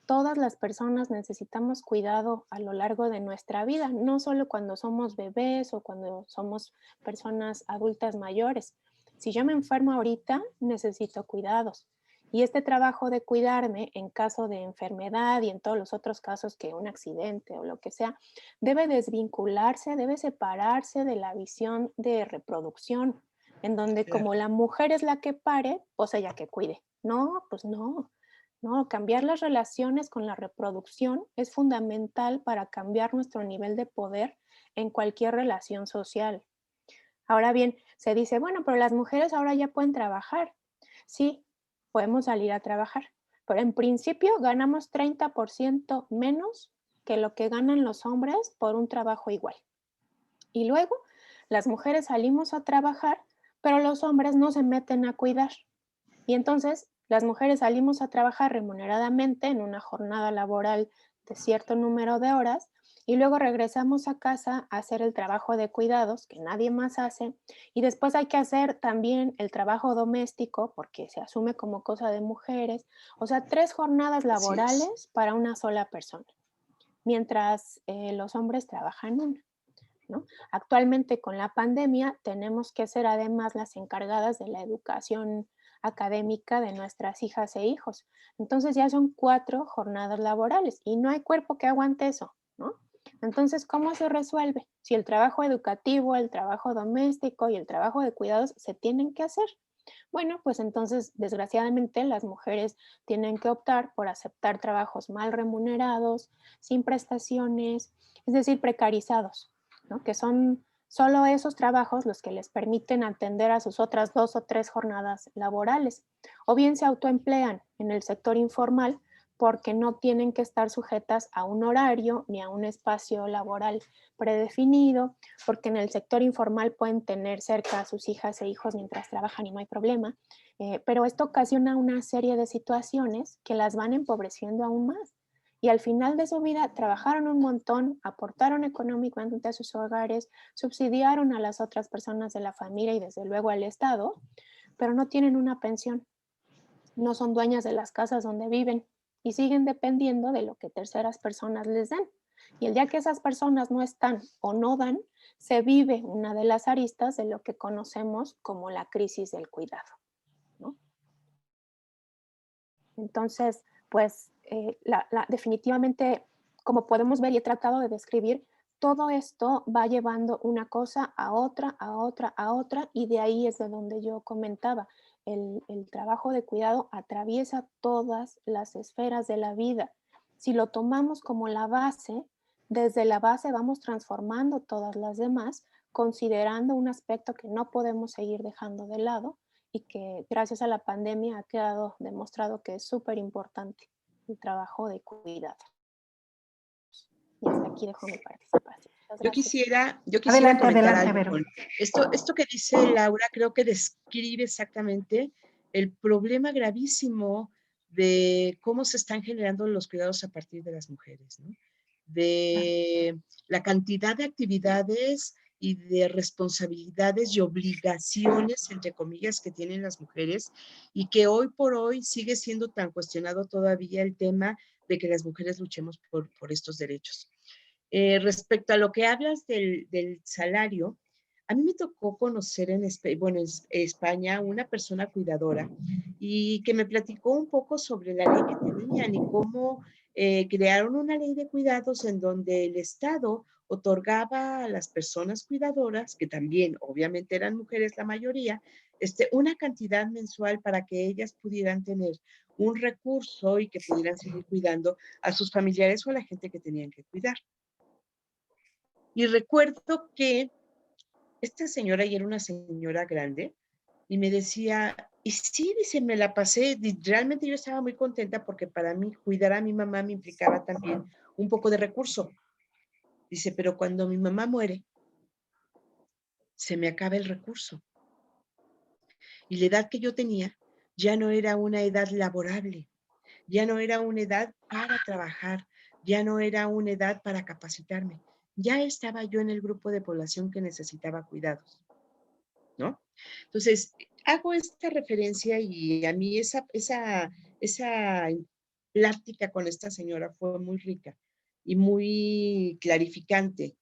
Todas las personas necesitamos cuidado a lo largo de nuestra vida, no solo cuando somos bebés o cuando somos personas adultas mayores. Si yo me enfermo ahorita, necesito cuidados. Y este trabajo de cuidarme en caso de enfermedad y en todos los otros casos que un accidente o lo que sea, debe desvincularse, debe separarse de la visión de reproducción, en donde como la mujer es la que pare, pues ella que cuide. No, pues no. No, cambiar las relaciones con la reproducción es fundamental para cambiar nuestro nivel de poder en cualquier relación social. Ahora bien, se dice, bueno, pero las mujeres ahora ya pueden trabajar. Sí, podemos salir a trabajar, pero en principio ganamos 30% menos que lo que ganan los hombres por un trabajo igual. Y luego, las mujeres salimos a trabajar, pero los hombres no se meten a cuidar. Y entonces, las mujeres salimos a trabajar remuneradamente en una jornada laboral de cierto número de horas y luego regresamos a casa a hacer el trabajo de cuidados que nadie más hace y después hay que hacer también el trabajo doméstico porque se asume como cosa de mujeres, o sea, 3 jornadas laborales para una sola persona, mientras los hombres trabajan una, ¿no? Actualmente con la pandemia tenemos que ser además las encargadas de la educación académica de nuestras hijas e hijos. Entonces ya son 4 jornadas laborales y no hay cuerpo que aguante eso, ¿no? Entonces, ¿cómo se resuelve? Si el trabajo educativo, el trabajo doméstico y el trabajo de cuidados se tienen que hacer. Bueno, pues entonces, desgraciadamente, las mujeres tienen que optar por aceptar trabajos mal remunerados, sin prestaciones, es decir, precarizados, ¿no? Que son solo esos trabajos los que les permiten atender a sus otras 2 o 3 jornadas laborales. O bien se autoemplean en el sector informal porque no tienen que estar sujetas a un horario ni a un espacio laboral predefinido, porque en el sector informal pueden tener cerca a sus hijas e hijos mientras trabajan y no hay problema, pero esto ocasiona una serie de situaciones que las van empobreciendo aún más. Y al final de su vida trabajaron un montón, aportaron económicamente a sus hogares, subsidiaron a las otras personas de la familia y desde luego al Estado, pero no tienen una pensión, no son dueñas de las casas donde viven y siguen dependiendo de lo que terceras personas les den. Y el día que esas personas no están o no dan, se vive una de las aristas de lo que conocemos como la crisis del cuidado, ¿no? Entonces, pues definitivamente, como podemos ver y he tratado de describir, todo esto va llevando una cosa a otra, a otra, a otra, y de ahí es de donde yo comentaba, el trabajo de cuidado atraviesa todas las esferas de la vida. Si lo tomamos como la base, desde la base vamos transformando todas las demás, considerando un aspecto que no podemos seguir dejando de lado y que gracias a la pandemia ha quedado demostrado que es súper importante el trabajo de cuidado. Y hasta aquí dejo mi participación. Yo quisiera Adelante, comentar adelante, algo Vero. con esto que dice Laura, creo que describe exactamente el problema gravísimo de cómo se están generando los cuidados a partir de las mujeres, ¿no? De la cantidad de actividades y de responsabilidades y obligaciones, entre comillas, que tienen las mujeres y que hoy por hoy sigue siendo tan cuestionado todavía el tema de que las mujeres luchemos por estos derechos. Respecto a lo que hablas del salario, a mí me tocó conocer en España una persona cuidadora y que me platicó un poco sobre la ley que tenían y cómo crearon una ley de cuidados en donde el Estado otorgaba a las personas cuidadoras, que también obviamente eran mujeres la mayoría, una cantidad mensual para que ellas pudieran tener un recurso y que pudieran seguir cuidando a sus familiares o a la gente que tenían que cuidar. Y recuerdo que esta señora, y era una señora grande, y me decía, y sí, dice, me la pasé, realmente yo estaba muy contenta porque para mí cuidar a mi mamá me implicaba también un poco de recurso. Dice, pero cuando mi mamá muere, se me acaba el recurso. Y la edad que yo tenía ya no era una edad laborable, ya no era una edad para trabajar, ya no era una edad para capacitarme. Ya estaba yo en el grupo de población que necesitaba cuidados, ¿no? Entonces, hago esta referencia y a mí esa plática con esta señora fue muy rica y muy clarificante,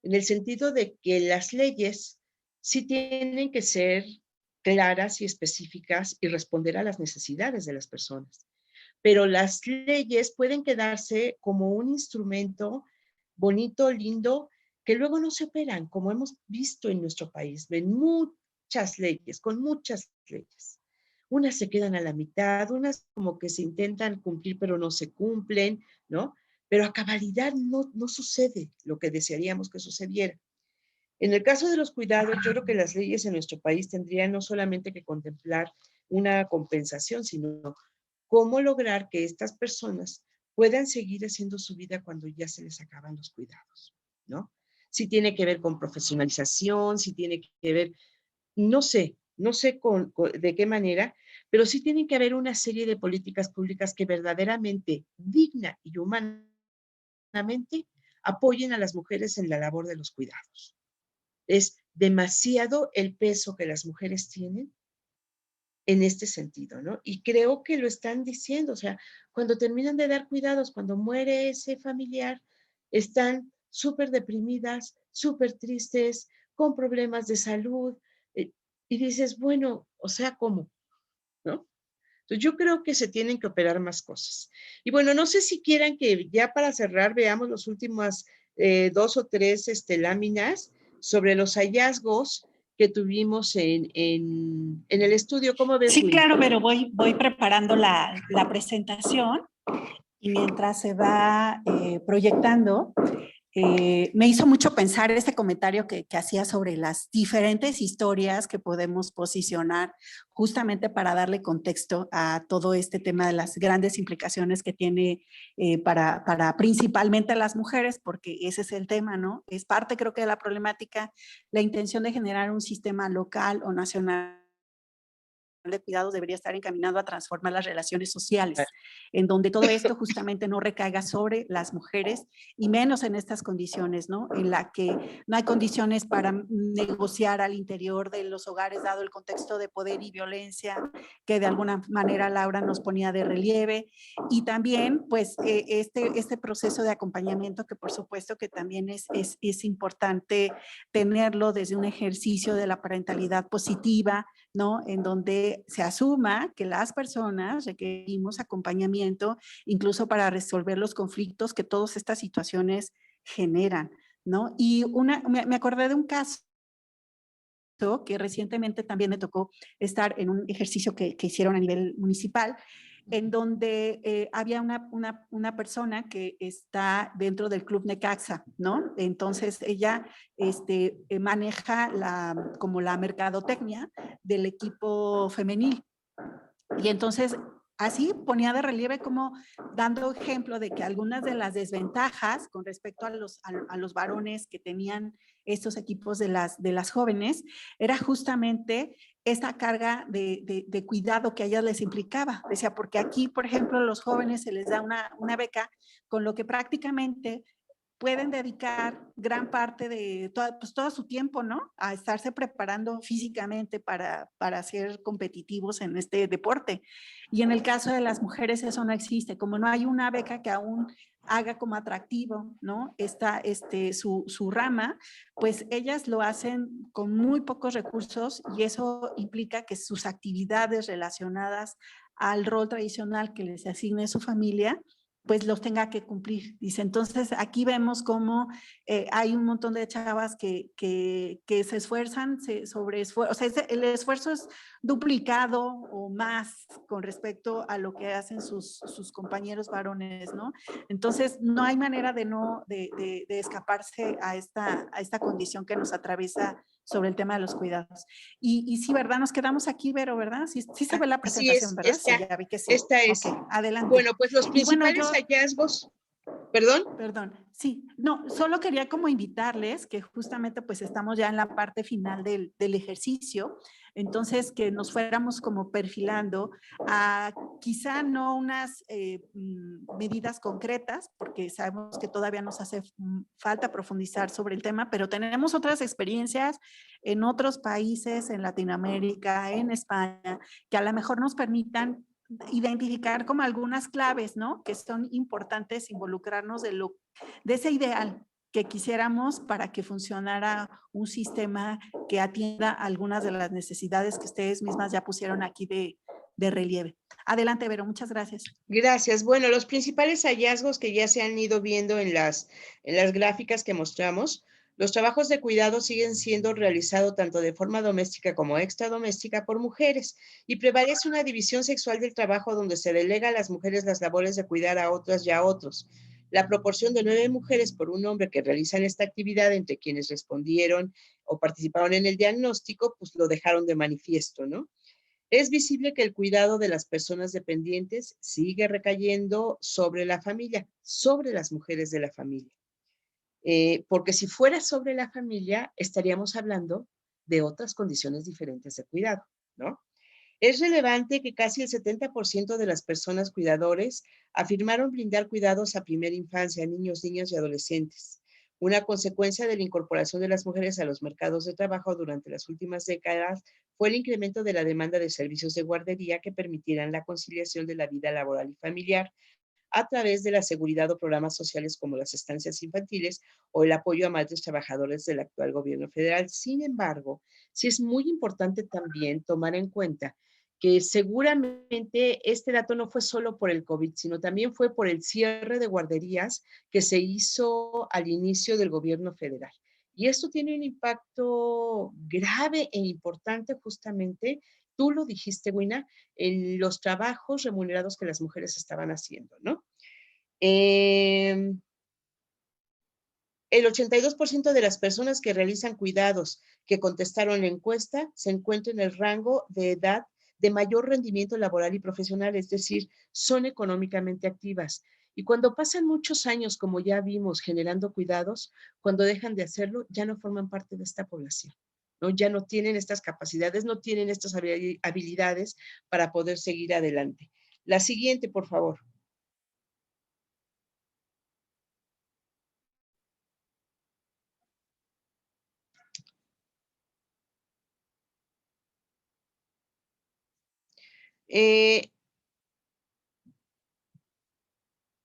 en el sentido de que las leyes sí tienen que ser claras y específicas y responder a las necesidades de las personas. Pero las leyes pueden quedarse como un instrumento bonito, lindo, que luego no se operan, como hemos visto en nuestro país. Ven muchas leyes, con muchas leyes. Unas se quedan a la mitad, unas como que se intentan cumplir, pero no se cumplen, ¿no? Pero a cabalidad no sucede lo que desearíamos que sucediera. En el caso de los cuidados, yo creo que las leyes en nuestro país tendrían no solamente que contemplar una compensación, sino cómo lograr que estas personas puedan seguir haciendo su vida cuando ya se les acaban los cuidados, ¿no? Si tiene que ver con profesionalización, si tiene que ver, no sé de qué manera, pero sí tiene que haber una serie de políticas públicas que verdaderamente, digna y humanamente, apoyen a las mujeres en la labor de los cuidados. Es demasiado el peso que las mujeres tienen en este sentido, ¿no? Y creo que lo están diciendo, o sea, cuando terminan de dar cuidados, cuando muere ese familiar, están súper deprimidas, súper tristes, con problemas de salud, y dices, bueno, o sea, ¿cómo? ¿No? Entonces, yo creo que se tienen que operar más cosas. Y bueno, no sé si quieran que ya para cerrar veamos las últimas 2 o 3 láminas sobre los hallazgos que tuvimos en el estudio. ¿Cómo ves, Sí, Will? claro, pero voy preparando la presentación y mientras se va proyectando, Me hizo mucho pensar este comentario que hacía sobre las diferentes historias que podemos posicionar justamente para darle contexto a todo este tema de las grandes implicaciones que tiene para principalmente las mujeres, porque ese es el tema, ¿no? Es parte, creo que, de la problemática, la intención de generar un sistema local o nacional de cuidados debería estar encaminado a transformar las relaciones sociales, en donde todo esto justamente no recaiga sobre las mujeres y menos en estas condiciones, ¿no? En la que no hay condiciones para negociar al interior de los hogares, dado el contexto de poder y violencia que de alguna manera Laura nos ponía de relieve, y también pues este proceso de acompañamiento que por supuesto que también es importante tenerlo desde un ejercicio de la parentalidad positiva, ¿no? En donde se asuma que las personas requerimos acompañamiento incluso para resolver los conflictos que todas estas situaciones generan, ¿no? Y me acordé de un caso que recientemente también me tocó estar en un ejercicio que hicieron a nivel municipal, en donde había una persona que está dentro del Club Necaxa, ¿no? Entonces ella maneja como la mercadotecnia del equipo femenil. Y entonces así ponía de relieve como dando ejemplo de que algunas de las desventajas con respecto a los varones que tenían estos equipos de las jóvenes era justamente esta carga de cuidado que a ellas les implicaba. Decía, porque aquí, por ejemplo, a los jóvenes se les da una beca con lo que prácticamente pueden dedicar gran parte de pues todo su tiempo, ¿no? A estarse preparando físicamente para ser competitivos en este deporte. Y en el caso de las mujeres eso no existe, como no hay una beca que aún haga como atractivo, ¿no? Su rama, pues ellas lo hacen con muy pocos recursos y eso implica que sus actividades relacionadas al rol tradicional que les asigne su familia, pues los tenga que cumplir. Dice, entonces aquí vemos cómo hay un montón de chavas que se esfuerzan, o sea, el esfuerzo es duplicado o más con respecto a lo que hacen sus compañeros varones, ¿no? Entonces, no hay manera de escaparse a esta condición que nos atraviesa sobre el tema de los cuidados. Y sí, ¿verdad? Nos quedamos aquí, Vero, ¿verdad? Sí, sí se ve la Así presentación, es, ¿verdad? Sí, ya vi que sí. esta es. Ok, adelante. Bueno, pues los Y bueno, principales hallazgos, perdón. Perdón, sí, no, solo quería como invitarles que justamente pues estamos ya en la parte final del ejercicio, entonces que nos fuéramos como perfilando a quizá no unas medidas concretas, porque sabemos que todavía nos hace falta profundizar sobre el tema, pero tenemos otras experiencias en otros países, en Latinoamérica, en España, que a lo mejor nos permitan identificar como algunas claves, ¿no? Que son importantes involucrarnos de ese ideal que quisiéramos para que funcionara un sistema que atienda algunas de las necesidades que ustedes mismas ya pusieron aquí de relieve. Adelante, Vero, muchas gracias. Gracias. Bueno, los principales hallazgos que ya se han ido viendo en las gráficas que mostramos, los trabajos de cuidado siguen siendo realizados tanto de forma doméstica como extradoméstica por mujeres y prevalece una división sexual del trabajo donde se delega a las mujeres las labores de cuidar a otras y a otros. La proporción de 9 mujeres por un hombre que realizan esta actividad entre quienes respondieron o participaron en el diagnóstico, pues lo dejaron de manifiesto, ¿no? Es visible que el cuidado de las personas dependientes sigue recayendo sobre la familia, sobre las mujeres de la familia. Porque si fuera sobre la familia, estaríamos hablando de otras condiciones diferentes de cuidado, ¿no? Es relevante que casi el 70% de las personas cuidadores afirmaron brindar cuidados a primera infancia a niños, niñas y adolescentes. Una consecuencia de la incorporación de las mujeres a los mercados de trabajo durante las últimas décadas fue el incremento de la demanda de servicios de guardería que permitieran la conciliación de la vida laboral y familiar a través de la seguridad o programas sociales como las estancias infantiles o el apoyo a madres trabajadores del actual gobierno federal. Sin embargo, sí es muy importante también tomar en cuenta que seguramente este dato no fue solo por el COVID, sino también fue por el cierre de guarderías que se hizo al inicio del gobierno federal. Y esto tiene un impacto grave e importante justamente, tú lo dijiste, Wina, en los trabajos remunerados que las mujeres estaban haciendo, ¿no? El 82% de las personas que realizan cuidados que contestaron la encuesta se encuentran en el rango de edad de mayor rendimiento laboral y profesional, es decir, son económicamente activas. Y cuando pasan muchos años, como ya vimos, generando cuidados, cuando dejan de hacerlo, ya no forman parte de esta población, ¿no? Ya no tienen estas capacidades, no tienen estas habilidades para poder seguir adelante. La siguiente, por favor.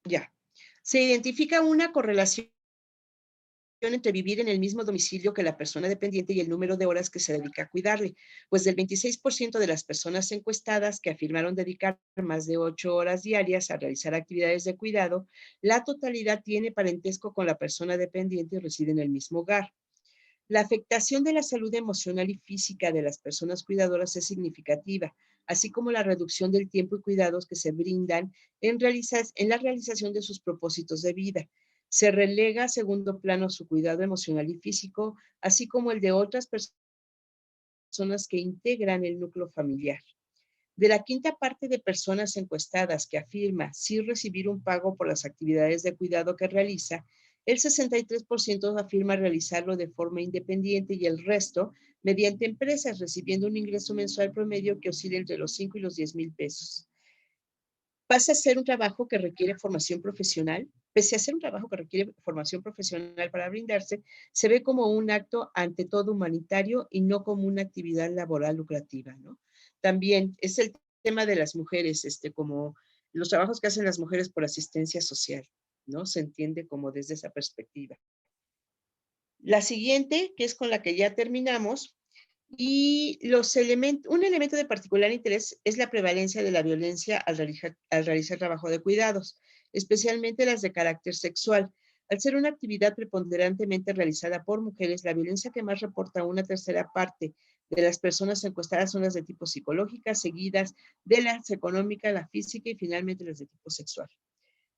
Ya. Se identifica una correlación entre vivir en el mismo domicilio que la persona dependiente y el número de horas que se dedica a cuidarle, pues del 26% de las personas encuestadas que afirmaron dedicar más de 8 horas diarias a realizar actividades de cuidado, la totalidad tiene parentesco con la persona dependiente y reside en el mismo hogar. La afectación de la salud emocional y física de las personas cuidadoras es significativa, así como la reducción del tiempo y cuidados que se brindan en la realización de sus propósitos de vida. Se relega a segundo plano su cuidado emocional y físico, así como el de otras personas que integran el núcleo familiar. De la quinta parte de personas encuestadas que afirma sí recibir un pago por las actividades de cuidado que realiza, el 63% afirma realizarlo de forma independiente y el resto mediante empresas, recibiendo un ingreso mensual promedio que oscila entre los 5 y los 10,000 pesos. Pasa a ser un trabajo que requiere formación profesional. Pese a ser un trabajo que requiere formación profesional para brindarse, se ve como un acto ante todo humanitario y no como una actividad laboral lucrativa, ¿no? También es el tema de las mujeres, como los trabajos que hacen las mujeres por asistencia social, ¿no? Se entiende como desde esa perspectiva. La siguiente, que es con la que ya terminamos, y un elemento de particular interés es la prevalencia de la violencia al realizar trabajo de cuidados, especialmente las de carácter sexual. Al ser una actividad preponderantemente realizada por mujeres, la violencia que más reporta una tercera parte de las personas encuestadas son las de tipo psicológica, seguidas de las económicas, la física y finalmente las de tipo sexual.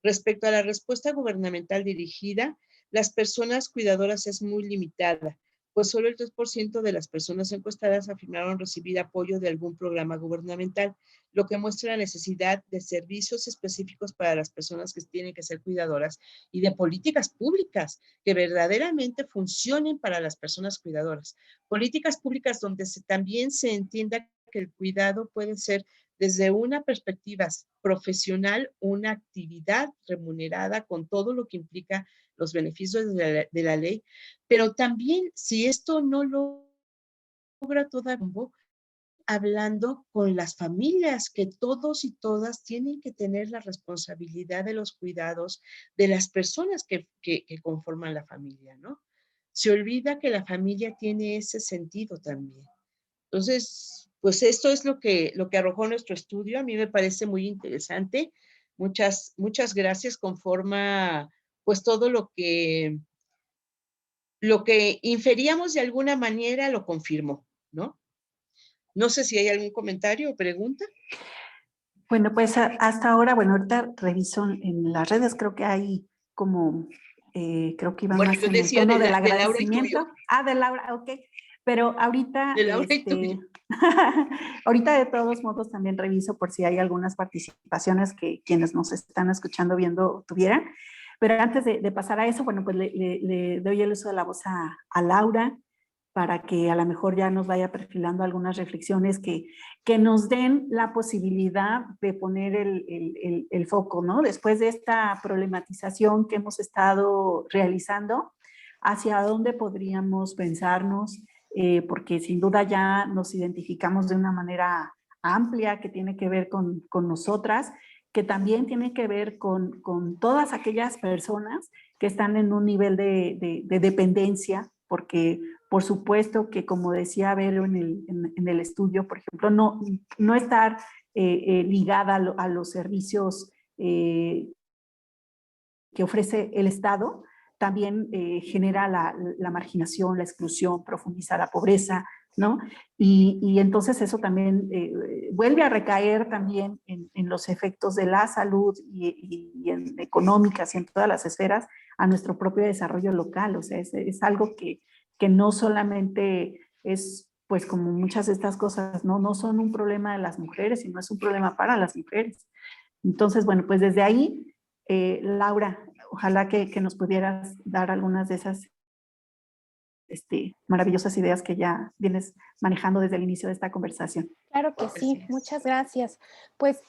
Respecto a la respuesta gubernamental dirigida, las personas cuidadoras es muy limitada, pues solo el 3% de las personas encuestadas afirmaron recibir apoyo de algún programa gubernamental, lo que muestra la necesidad de servicios específicos para las personas que tienen que ser cuidadoras y de políticas públicas que verdaderamente funcionen para las personas cuidadoras. Políticas públicas donde también se entienda que el cuidado puede ser desde una perspectiva profesional, una actividad remunerada con todo lo que implica los beneficios de la ley, pero también si esto no logra todavía, hablando con las familias, que todos y todas tienen que tener la responsabilidad de los cuidados de las personas que conforman la familia, ¿no? Se olvida que la familia tiene ese sentido también. Entonces, pues esto es lo que arrojó nuestro estudio. A mí me parece muy interesante. Muchas gracias. Conforma pues todo lo que inferíamos de alguna manera lo confirmó, ¿no? No sé si hay algún comentario o pregunta. Bueno, pues hasta ahora, bueno, ahorita reviso en las redes, creo que hay como, creo que iba Bueno, más yo en el decía tono del de Laura y agradecimiento. Tuyo. De Laura, ok. Pero ahorita, De Laura y Tuyo. ahorita de todos modos también reviso por si hay algunas participaciones que quienes nos están escuchando, viendo, tuvieran. Pero antes de pasar a eso, bueno, pues le doy el uso de la voz a Laura para que a lo mejor ya nos vaya perfilando algunas reflexiones que nos den la posibilidad de poner el foco, ¿no? Después de esta problematización que hemos estado realizando, hacia dónde podríamos pensarnos, porque sin duda ya nos identificamos de una manera amplia que tiene que ver con nosotras, que también tiene que ver con todas aquellas personas que están en un nivel de dependencia, porque por supuesto que, como decía Vero en el estudio, por ejemplo, no estar ligada a los servicios que ofrece el Estado, también genera la marginación, la exclusión, profundiza la pobreza, ¿no? Y entonces eso también vuelve a recaer también en los efectos de la salud y en económicas y en todas las esferas a nuestro propio desarrollo local. O sea, es algo que no solamente es, pues como muchas de estas cosas, no son un problema de las mujeres, sino es un problema para las mujeres. Entonces, bueno, pues desde ahí, Laura, ojalá que nos pudieras dar algunas de esas maravillosas ideas que ya vienes manejando desde el inicio de esta conversación. Claro que sí, muchas gracias. Pues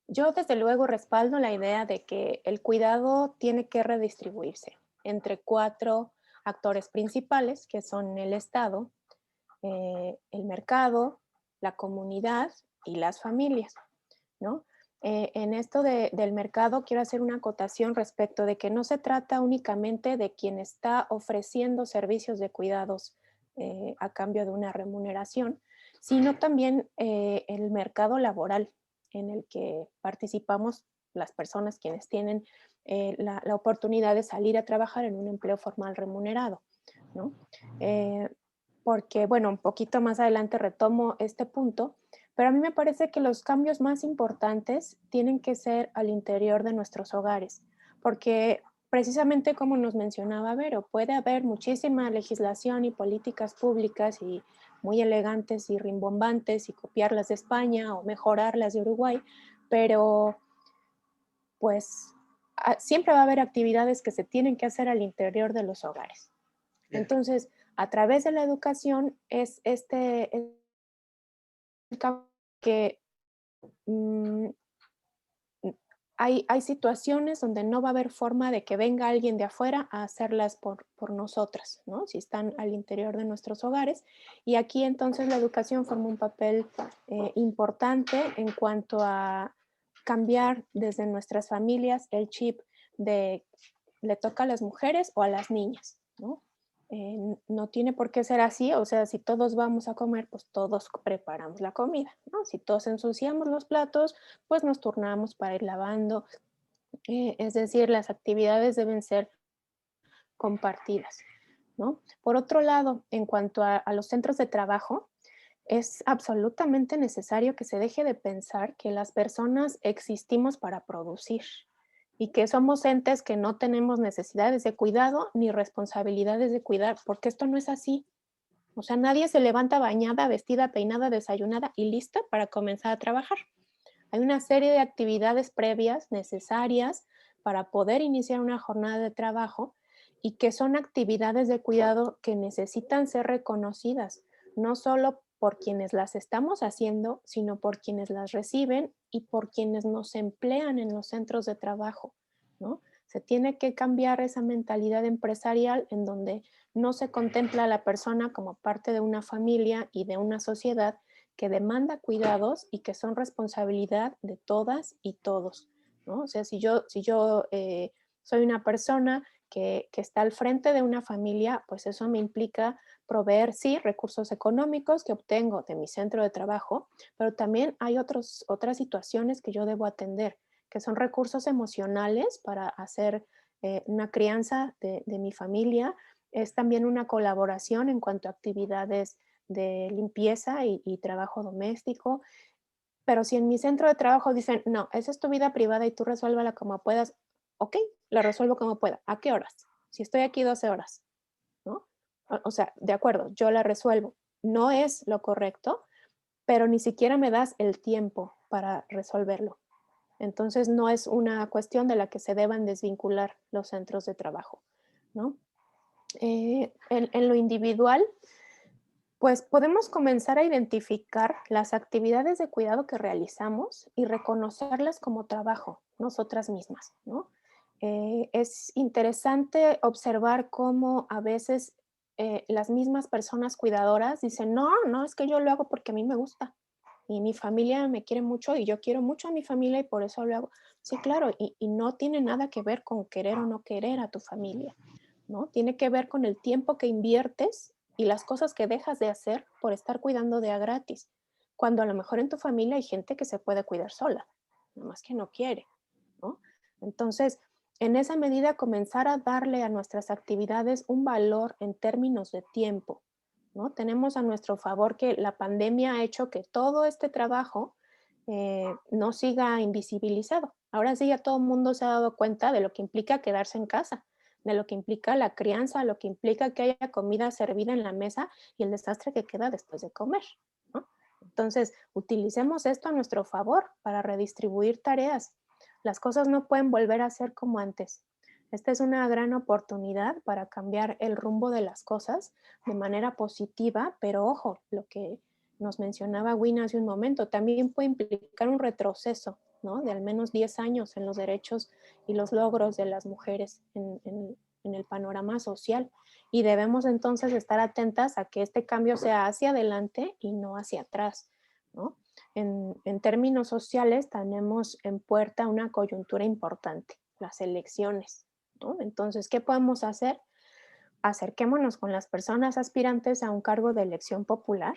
yo desde luego respaldo la idea de que el cuidado tiene que redistribuirse entre 4 actores principales, que son el Estado, el mercado, la comunidad y las familias, ¿no? En esto del mercado quiero hacer una acotación respecto de que no se trata únicamente de quien está ofreciendo servicios de cuidados a cambio de una remuneración, sino también el mercado laboral en el que participamos las personas quienes tienen la oportunidad de salir a trabajar en un empleo formal remunerado, ¿no? Porque, bueno, un poquito más adelante retomo este punto, pero a mí me parece que los cambios más importantes tienen que ser al interior de nuestros hogares, porque precisamente como nos mencionaba Vero, puede haber muchísima legislación y políticas públicas y muy elegantes y rimbombantes y copiarlas de España o mejorarlas de Uruguay, pero pues siempre va a haber actividades que se tienen que hacer al interior de los hogares. Entonces, a través de la educación es que hay situaciones donde no va a haber forma de que venga alguien de afuera a hacerlas por nosotras, ¿no? Si están al interior de nuestros hogares. Y aquí entonces la educación forma un papel importante en cuanto a cambiar desde nuestras familias el chip de le toca a las mujeres o a las niñas, ¿no? No tiene por qué ser así, o sea, si todos vamos a comer, pues todos preparamos la comida, ¿no? Si todos ensuciamos los platos, pues nos turnamos para ir lavando, es decir, las actividades deben ser compartidas, ¿no? Por otro lado, en cuanto a los centros de trabajo, es absolutamente necesario que se deje de pensar que las personas existimos para producir y que somos entes que no tenemos necesidades de cuidado ni responsabilidades de cuidar, porque esto no es así. O sea, nadie se levanta bañada, vestida, peinada, desayunada y lista para comenzar a trabajar. Hay una serie de actividades previas necesarias para poder iniciar una jornada de trabajo y que son actividades de cuidado que necesitan ser reconocidas, no solo por quienes las estamos haciendo, sino por quienes las reciben y por quienes nos emplean en los centros de trabajo, ¿no? Se tiene que cambiar esa mentalidad empresarial en donde no se contempla a la persona como parte de una familia y de una sociedad que demanda cuidados y que son responsabilidad de todas y todos, ¿no? O sea, si yo soy una persona que está al frente de una familia, pues eso me implica proveer, sí, recursos económicos que obtengo de mi centro de trabajo, pero también hay otras situaciones que yo debo atender, que son recursos emocionales para hacer una crianza de mi familia, es también una colaboración en cuanto a actividades de limpieza y trabajo doméstico, pero si en mi centro de trabajo dicen, no, esa es tu vida privada y tú resuélvala como puedas, ok, la resuelvo como pueda. ¿A qué horas? Si estoy aquí 12 horas, ¿no? O sea, de acuerdo, yo la resuelvo. No es lo correcto, pero ni siquiera me das el tiempo para resolverlo. Entonces, no es una cuestión de la que se deban desvincular los centros de trabajo, ¿no? En lo individual, pues podemos comenzar a identificar las actividades de cuidado que realizamos y reconocerlas como trabajo, nosotras mismas, ¿no? Es interesante observar cómo a veces las mismas personas cuidadoras dicen, no, no, es que yo lo hago porque a mí me gusta y mi familia me quiere mucho y yo quiero mucho a mi familia y por eso lo hago. Sí, claro, y no tiene nada que ver con querer o no querer a tu familia, ¿no? Tiene que ver con el tiempo que inviertes y las cosas que dejas de hacer por estar cuidando de a gratis, cuando a lo mejor en tu familia hay gente que se puede cuidar sola, nada más que no quiere, ¿no? Entonces, en esa medida comenzar a darle a nuestras actividades un valor en términos de tiempo, ¿no? Tenemos a nuestro favor que la pandemia ha hecho que todo este trabajo no siga invisibilizado. Ahora sí ya todo el mundo se ha dado cuenta de lo que implica quedarse en casa, de lo que implica la crianza, lo que implica que haya comida servida en la mesa y el desastre que queda después de comer, ¿no? Entonces, utilicemos esto a nuestro favor para redistribuir tareas. Las cosas no pueden volver a ser como antes. Esta es una gran oportunidad para cambiar el rumbo de las cosas de manera positiva, pero ojo, lo que nos mencionaba Wina hace un momento, también puede implicar un retroceso, ¿no? De al menos 10 años en los derechos y los logros de las mujeres en el panorama social. Y debemos entonces estar atentas a que este cambio sea hacia adelante y no hacia atrás, ¿no? En términos sociales tenemos en puerta una coyuntura importante, las elecciones, ¿no? Entonces, ¿qué podemos hacer? Acerquémonos con las personas aspirantes a un cargo de elección popular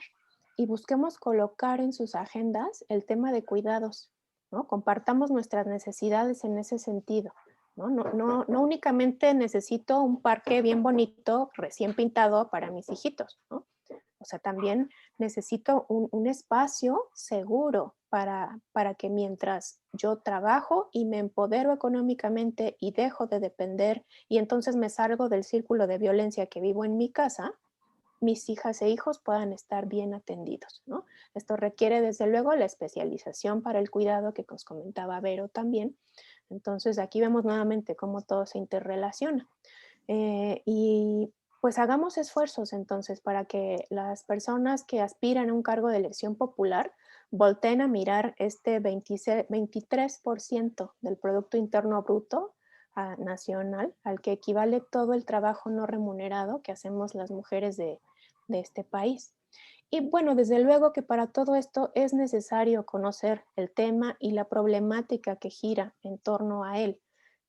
y busquemos colocar en sus agendas el tema de cuidados, ¿no? Compartamos nuestras necesidades en ese sentido, ¿no? No únicamente necesito un parque bien bonito, recién pintado para mis hijitos, ¿no? O sea, también necesito un espacio seguro para que mientras yo trabajo y me empodero económicamente y dejo de depender y entonces me salgo del círculo de violencia que vivo en mi casa, mis hijas e hijos puedan estar bien atendidos, ¿no? Esto requiere desde luego la especialización para el cuidado que nos comentaba Vero también. Entonces aquí vemos nuevamente cómo todo se interrelaciona. Y pues hagamos esfuerzos entonces para que las personas que aspiran a un cargo de elección popular volteen a mirar este 23% del Producto Interno Bruto nacional, al que equivale todo el trabajo no remunerado que hacemos las mujeres de este país. Y bueno, desde luego que para todo esto es necesario conocer el tema y la problemática que gira en torno a él,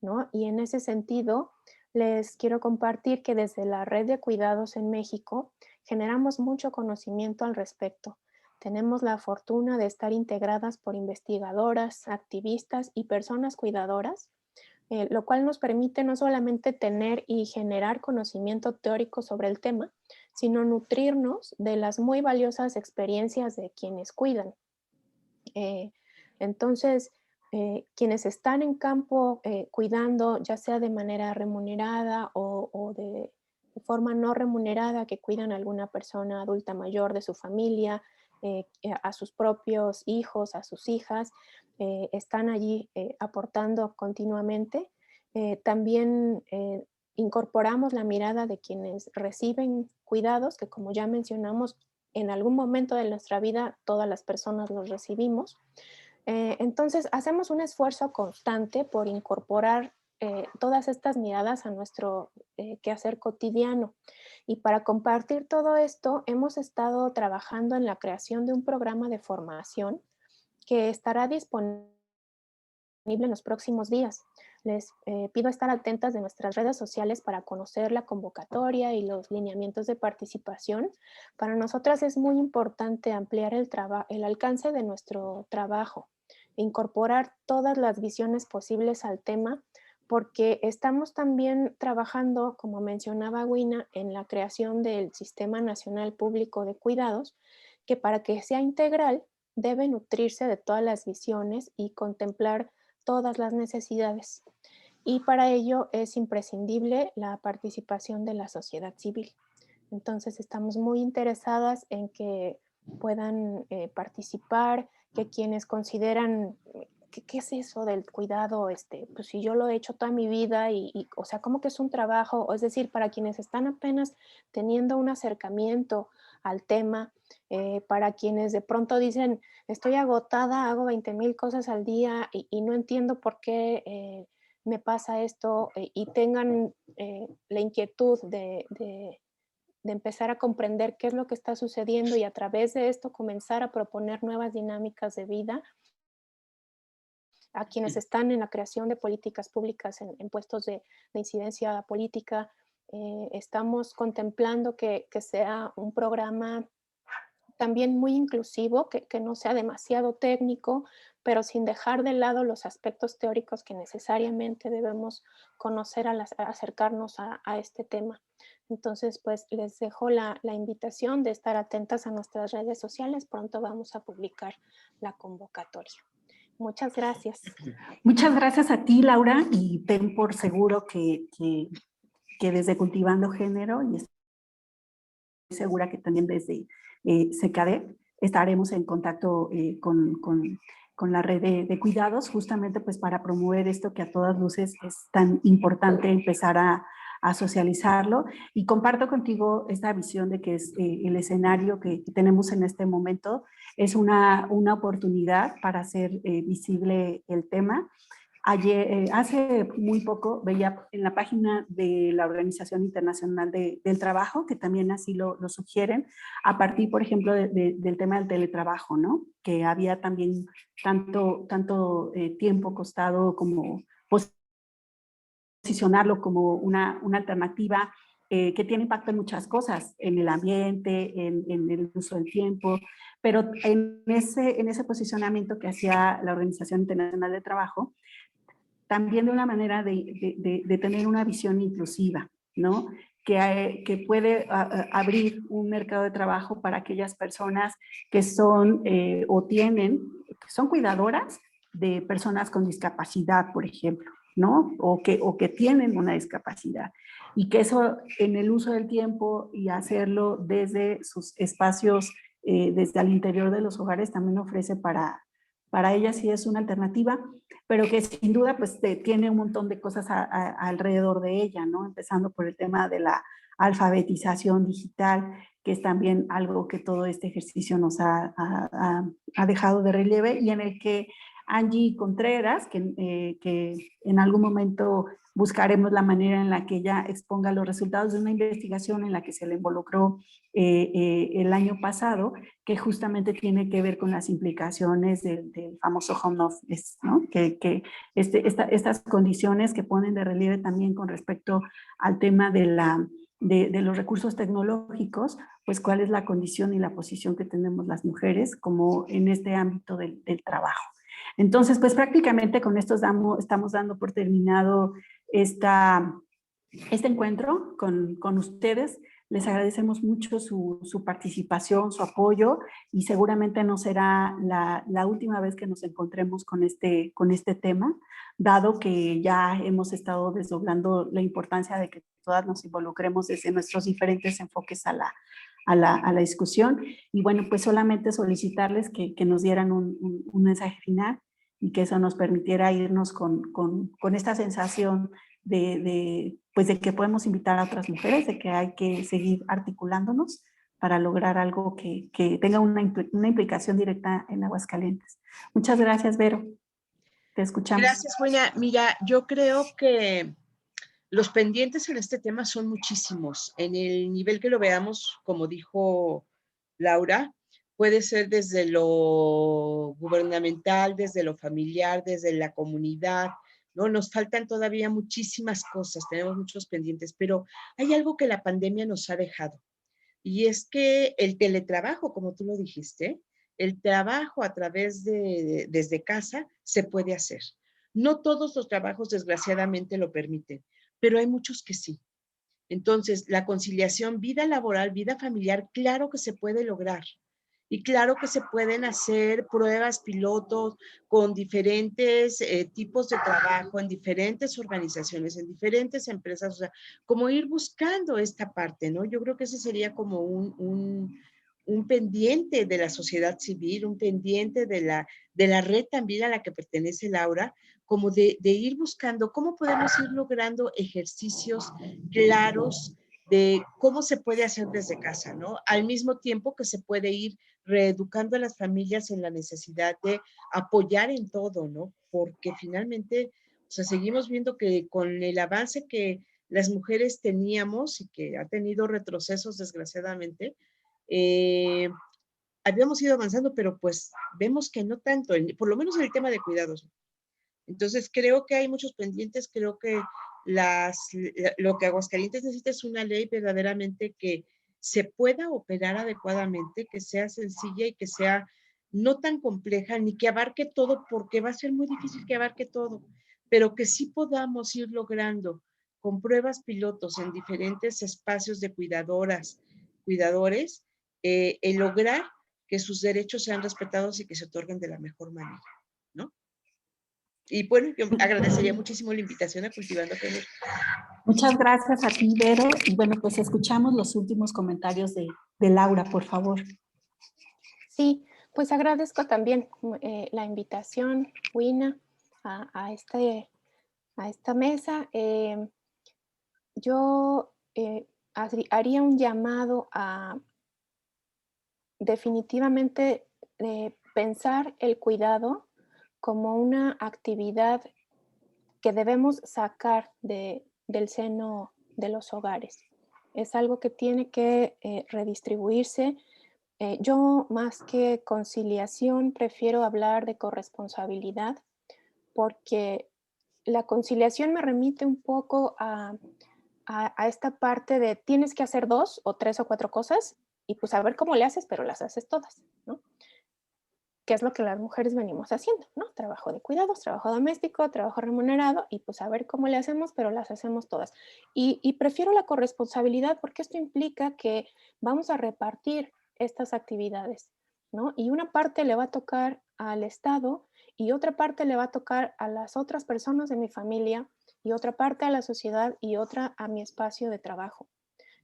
¿no? Y en ese sentido, les quiero compartir que desde la Red de Cuidados en México generamos mucho conocimiento al respecto. Tenemos la fortuna de estar integradas por investigadoras, activistas y personas cuidadoras, lo cual nos permite no solamente tener y generar conocimiento teórico sobre el tema, sino nutrirnos de las muy valiosas experiencias de quienes cuidan. Eh, entonces, quienes están en campo cuidando, ya sea de manera remunerada o de forma no remunerada, que cuidan a alguna persona adulta mayor de su familia, a sus propios hijos, a sus hijas, están allí aportando continuamente. También incorporamos la mirada de quienes reciben cuidados, que como ya mencionamos, en algún momento de nuestra vida todas las personas los recibimos. Entonces, hacemos un esfuerzo constante por incorporar todas estas miradas a nuestro quehacer cotidiano. Y para compartir todo esto, hemos estado trabajando en la creación de un programa de formación que estará disponible en los próximos días. Les pido estar atentas de nuestras redes sociales para conocer la convocatoria y los lineamientos de participación. Para nosotras es muy importante ampliar el alcance de nuestro trabajo, incorporar todas las visiones posibles al tema, porque estamos también trabajando, como mencionaba Wina, en la creación del Sistema Nacional Público de Cuidados, que para que sea integral debe nutrirse de todas las visiones y contemplar todas las necesidades. Y para ello es imprescindible la participación de la sociedad civil. Entonces estamos muy interesadas en que puedan participar, que quienes consideran ¿qué es eso del cuidado? Pues si yo lo he hecho toda mi vida o sea, como que es un trabajo, es decir, para quienes están apenas teniendo un acercamiento al tema, para quienes de pronto dicen, estoy agotada, hago 20,000 cosas al día y no entiendo por qué me pasa esto y tengan la inquietud de empezar a comprender qué es lo que está sucediendo y a través de esto comenzar a proponer nuevas dinámicas de vida a quienes están en la creación de políticas públicas en puestos de incidencia política. Estamos contemplando que sea un programa también muy inclusivo, que no sea demasiado técnico, pero sin dejar de lado los aspectos teóricos que necesariamente debemos conocer al acercarnos a este tema. Entonces, pues les dejo la invitación de estar atentas a nuestras redes sociales. Pronto vamos a publicar la convocatoria. Muchas gracias. Muchas gracias a ti, Laura, y ten por seguro que desde Cultivando Género, y estoy segura que también desde SECADET, estaremos en contacto con la red de cuidados, justamente pues para promover esto que a todas luces es tan importante empezar a socializarlo. Y comparto contigo esta visión de que es el escenario que tenemos en este momento es una oportunidad para hacer visible el tema. Ayer, hace muy poco veía en la página de la Organización Internacional del Trabajo, que también así lo sugieren, a partir, por ejemplo, del tema del teletrabajo, ¿no? Que había también tanto tiempo costado como posicionarlo como una alternativa que tiene impacto en muchas cosas, en el ambiente, en el uso del tiempo, pero en ese posicionamiento que hacía la Organización Internacional del Trabajo, también de una manera de tener una visión inclusiva, ¿no? Que puede abrir un mercado de trabajo para aquellas personas que son o tienen, que son cuidadoras de personas con discapacidad, por ejemplo, ¿no? O que tienen una discapacidad. Y que eso en el uso del tiempo y hacerlo desde sus espacios, desde el interior de los hogares, también ofrece para ellas sí es una alternativa, pero que sin duda pues tiene un montón de cosas alrededor de ella, ¿no? Empezando por el tema de la alfabetización digital, que es también algo que todo este ejercicio nos ha dejado de relieve y en el que Angie Contreras, que en algún momento buscaremos la manera en la que ella exponga los resultados de una investigación en la que se le involucró el año pasado, que justamente tiene que ver con las implicaciones del famoso home office, ¿no? Estas condiciones que ponen de relieve también con respecto al tema de los recursos tecnológicos, pues cuál es la condición y la posición que tenemos las mujeres como en este ámbito del trabajo. Entonces, pues prácticamente con esto estamos dando por terminado este encuentro con ustedes. Les agradecemos mucho su participación, su apoyo y seguramente no será la última vez que nos encontremos con este tema, dado que ya hemos estado desdoblando la importancia de que todas nos involucremos desde nuestros diferentes enfoques a la discusión. Y bueno, pues solamente solicitarles que nos dieran un mensaje final y que eso nos permitiera irnos con esta sensación pues de que podemos invitar a otras mujeres, de que hay que seguir articulándonos para lograr algo que tenga una implicación directa en Aguascalientes. Muchas gracias, Vero. Te escuchamos. Gracias, Julia. Mira, yo creo que los pendientes en este tema son muchísimos. En el nivel que lo veamos, como dijo Laura, puede ser desde lo gubernamental, desde lo familiar, desde la comunidad, ¿no? Nos faltan todavía muchísimas cosas, tenemos muchos pendientes, pero hay algo que la pandemia nos ha dejado, y es que el teletrabajo, como tú lo dijiste, el trabajo a través desde casa se puede hacer. No todos los trabajos, desgraciadamente, lo permiten, pero hay muchos que sí. Entonces, la conciliación vida laboral, vida familiar, claro que se puede lograr. Y claro que se pueden hacer pruebas pilotos con diferentes tipos de trabajo, en diferentes organizaciones, en diferentes empresas, o sea, como ir buscando esta parte, ¿no? Yo creo que ese sería como un pendiente de la sociedad civil, un pendiente de la red también a la que pertenece Laura, como de ir buscando cómo podemos ir logrando ejercicios claros de cómo se puede hacer desde casa, ¿no? Al mismo tiempo que se puede ir reeducando a las familias en la necesidad de apoyar en todo, ¿no? Porque finalmente, o sea, seguimos viendo que con el avance que las mujeres teníamos y que ha tenido retrocesos desgraciadamente, habíamos ido avanzando, pero pues vemos que no tanto, por lo menos en el tema de cuidados. Entonces, creo que hay muchos pendientes, creo que lo que Aguascalientes necesita es una ley verdaderamente que se pueda operar adecuadamente, que sea sencilla y que sea no tan compleja, ni que abarque todo, porque va a ser muy difícil que abarque todo, pero que sí podamos ir logrando con pruebas pilotos en diferentes espacios de cuidadoras, cuidadores, el lograr que sus derechos sean respetados y que se otorguen de la mejor manera, ¿no? Y bueno, yo agradecería muchísimo la invitación a Cultivando Género. Muchas gracias a ti, Vero. Y bueno, pues escuchamos los últimos comentarios de Laura, por favor. Sí, pues agradezco también la invitación, Wina, a esta mesa. Yo haría un llamado a definitivamente pensar el cuidado como una actividad que debemos sacar del seno de los hogares. Es algo que tiene que redistribuirse. Yo más que conciliación prefiero hablar de corresponsabilidad, porque la conciliación me remite un poco a esta parte de tienes que hacer 2 o 3 o 4 cosas y pues a ver cómo le haces, pero las haces todas, ¿no? Que es lo que las mujeres venimos haciendo, ¿no? Trabajo de cuidados, trabajo doméstico, trabajo remunerado y pues a ver cómo le hacemos, pero las hacemos todas. Y prefiero la corresponsabilidad porque esto implica que vamos a repartir estas actividades, ¿no? Y una parte le va a tocar al Estado y otra parte le va a tocar a las otras personas de mi familia y otra parte a la sociedad y otra a mi espacio de trabajo.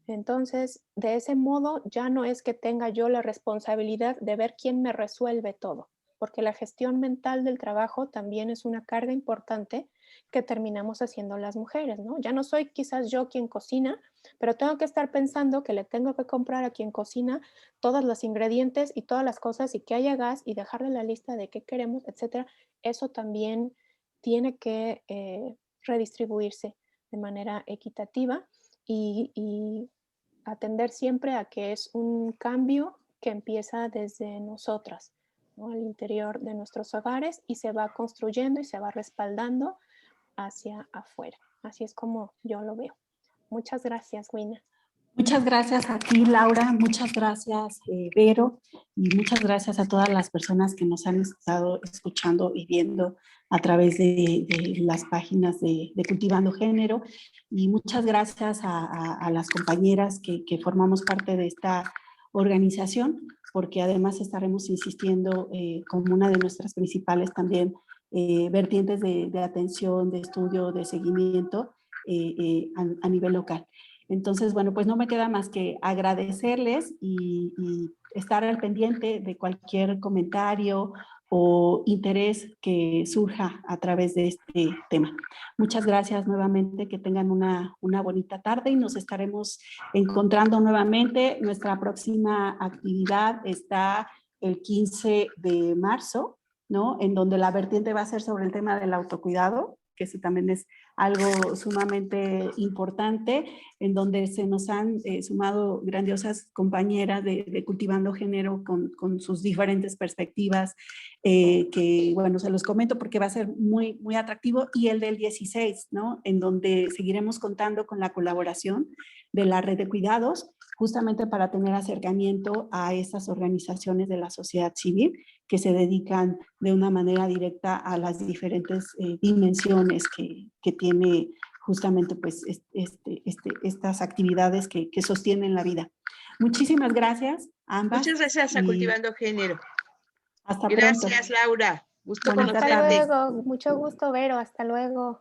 Entonces, de ese modo, ya no es que tenga yo la responsabilidad de ver quién me resuelve todo, porque la gestión mental del trabajo también es una carga importante que terminamos haciendo las mujeres, ¿no? Ya no soy quizás yo quien cocina, pero tengo que estar pensando que le tengo que comprar a quien cocina todos los ingredientes y todas las cosas y que haya gas y dejarle la lista de qué queremos, etcétera. Eso también tiene que redistribuirse de manera equitativa y atender siempre a que es un cambio que empieza desde nosotras, ¿no? Al interior de nuestros hogares y se va construyendo y se va respaldando hacia afuera. Así es como yo lo veo. Muchas gracias, Wina. Muchas gracias a ti, Laura. Muchas gracias, Vero. Y muchas gracias a todas las personas que nos han estado escuchando y viendo a través de las páginas de Cultivando Género. Y muchas gracias a las compañeras que formamos parte de esta organización, porque además estaremos insistiendo como una de nuestras principales también vertientes de atención, de estudio, de seguimiento a nivel local. Entonces, bueno, pues no me queda más que agradecerles y estar al pendiente de cualquier comentario o interés que surja a través de este tema. Muchas gracias nuevamente, que tengan una bonita tarde y nos estaremos encontrando nuevamente. Nuestra próxima actividad está el 15 de marzo, ¿no? En donde la vertiente va a ser sobre el tema del autocuidado, que eso también es algo sumamente importante, en donde se nos han sumado grandiosas compañeras de Cultivando Género con sus diferentes perspectivas, que bueno, se los comento porque va a ser muy, muy atractivo, y el del 16, ¿no? En donde seguiremos contando con la colaboración de la red de cuidados, justamente para tener acercamiento a estas organizaciones de la sociedad civil que se dedican de una manera directa a las diferentes dimensiones que tiene justamente pues estas actividades que sostienen la vida. Muchísimas gracias a ambas. Muchas gracias a Cultivando Género. Hasta Gracias, pronto. Laura. Gusto Bonita conocerte. Hasta luego. Mucho gusto, Vero. Hasta luego.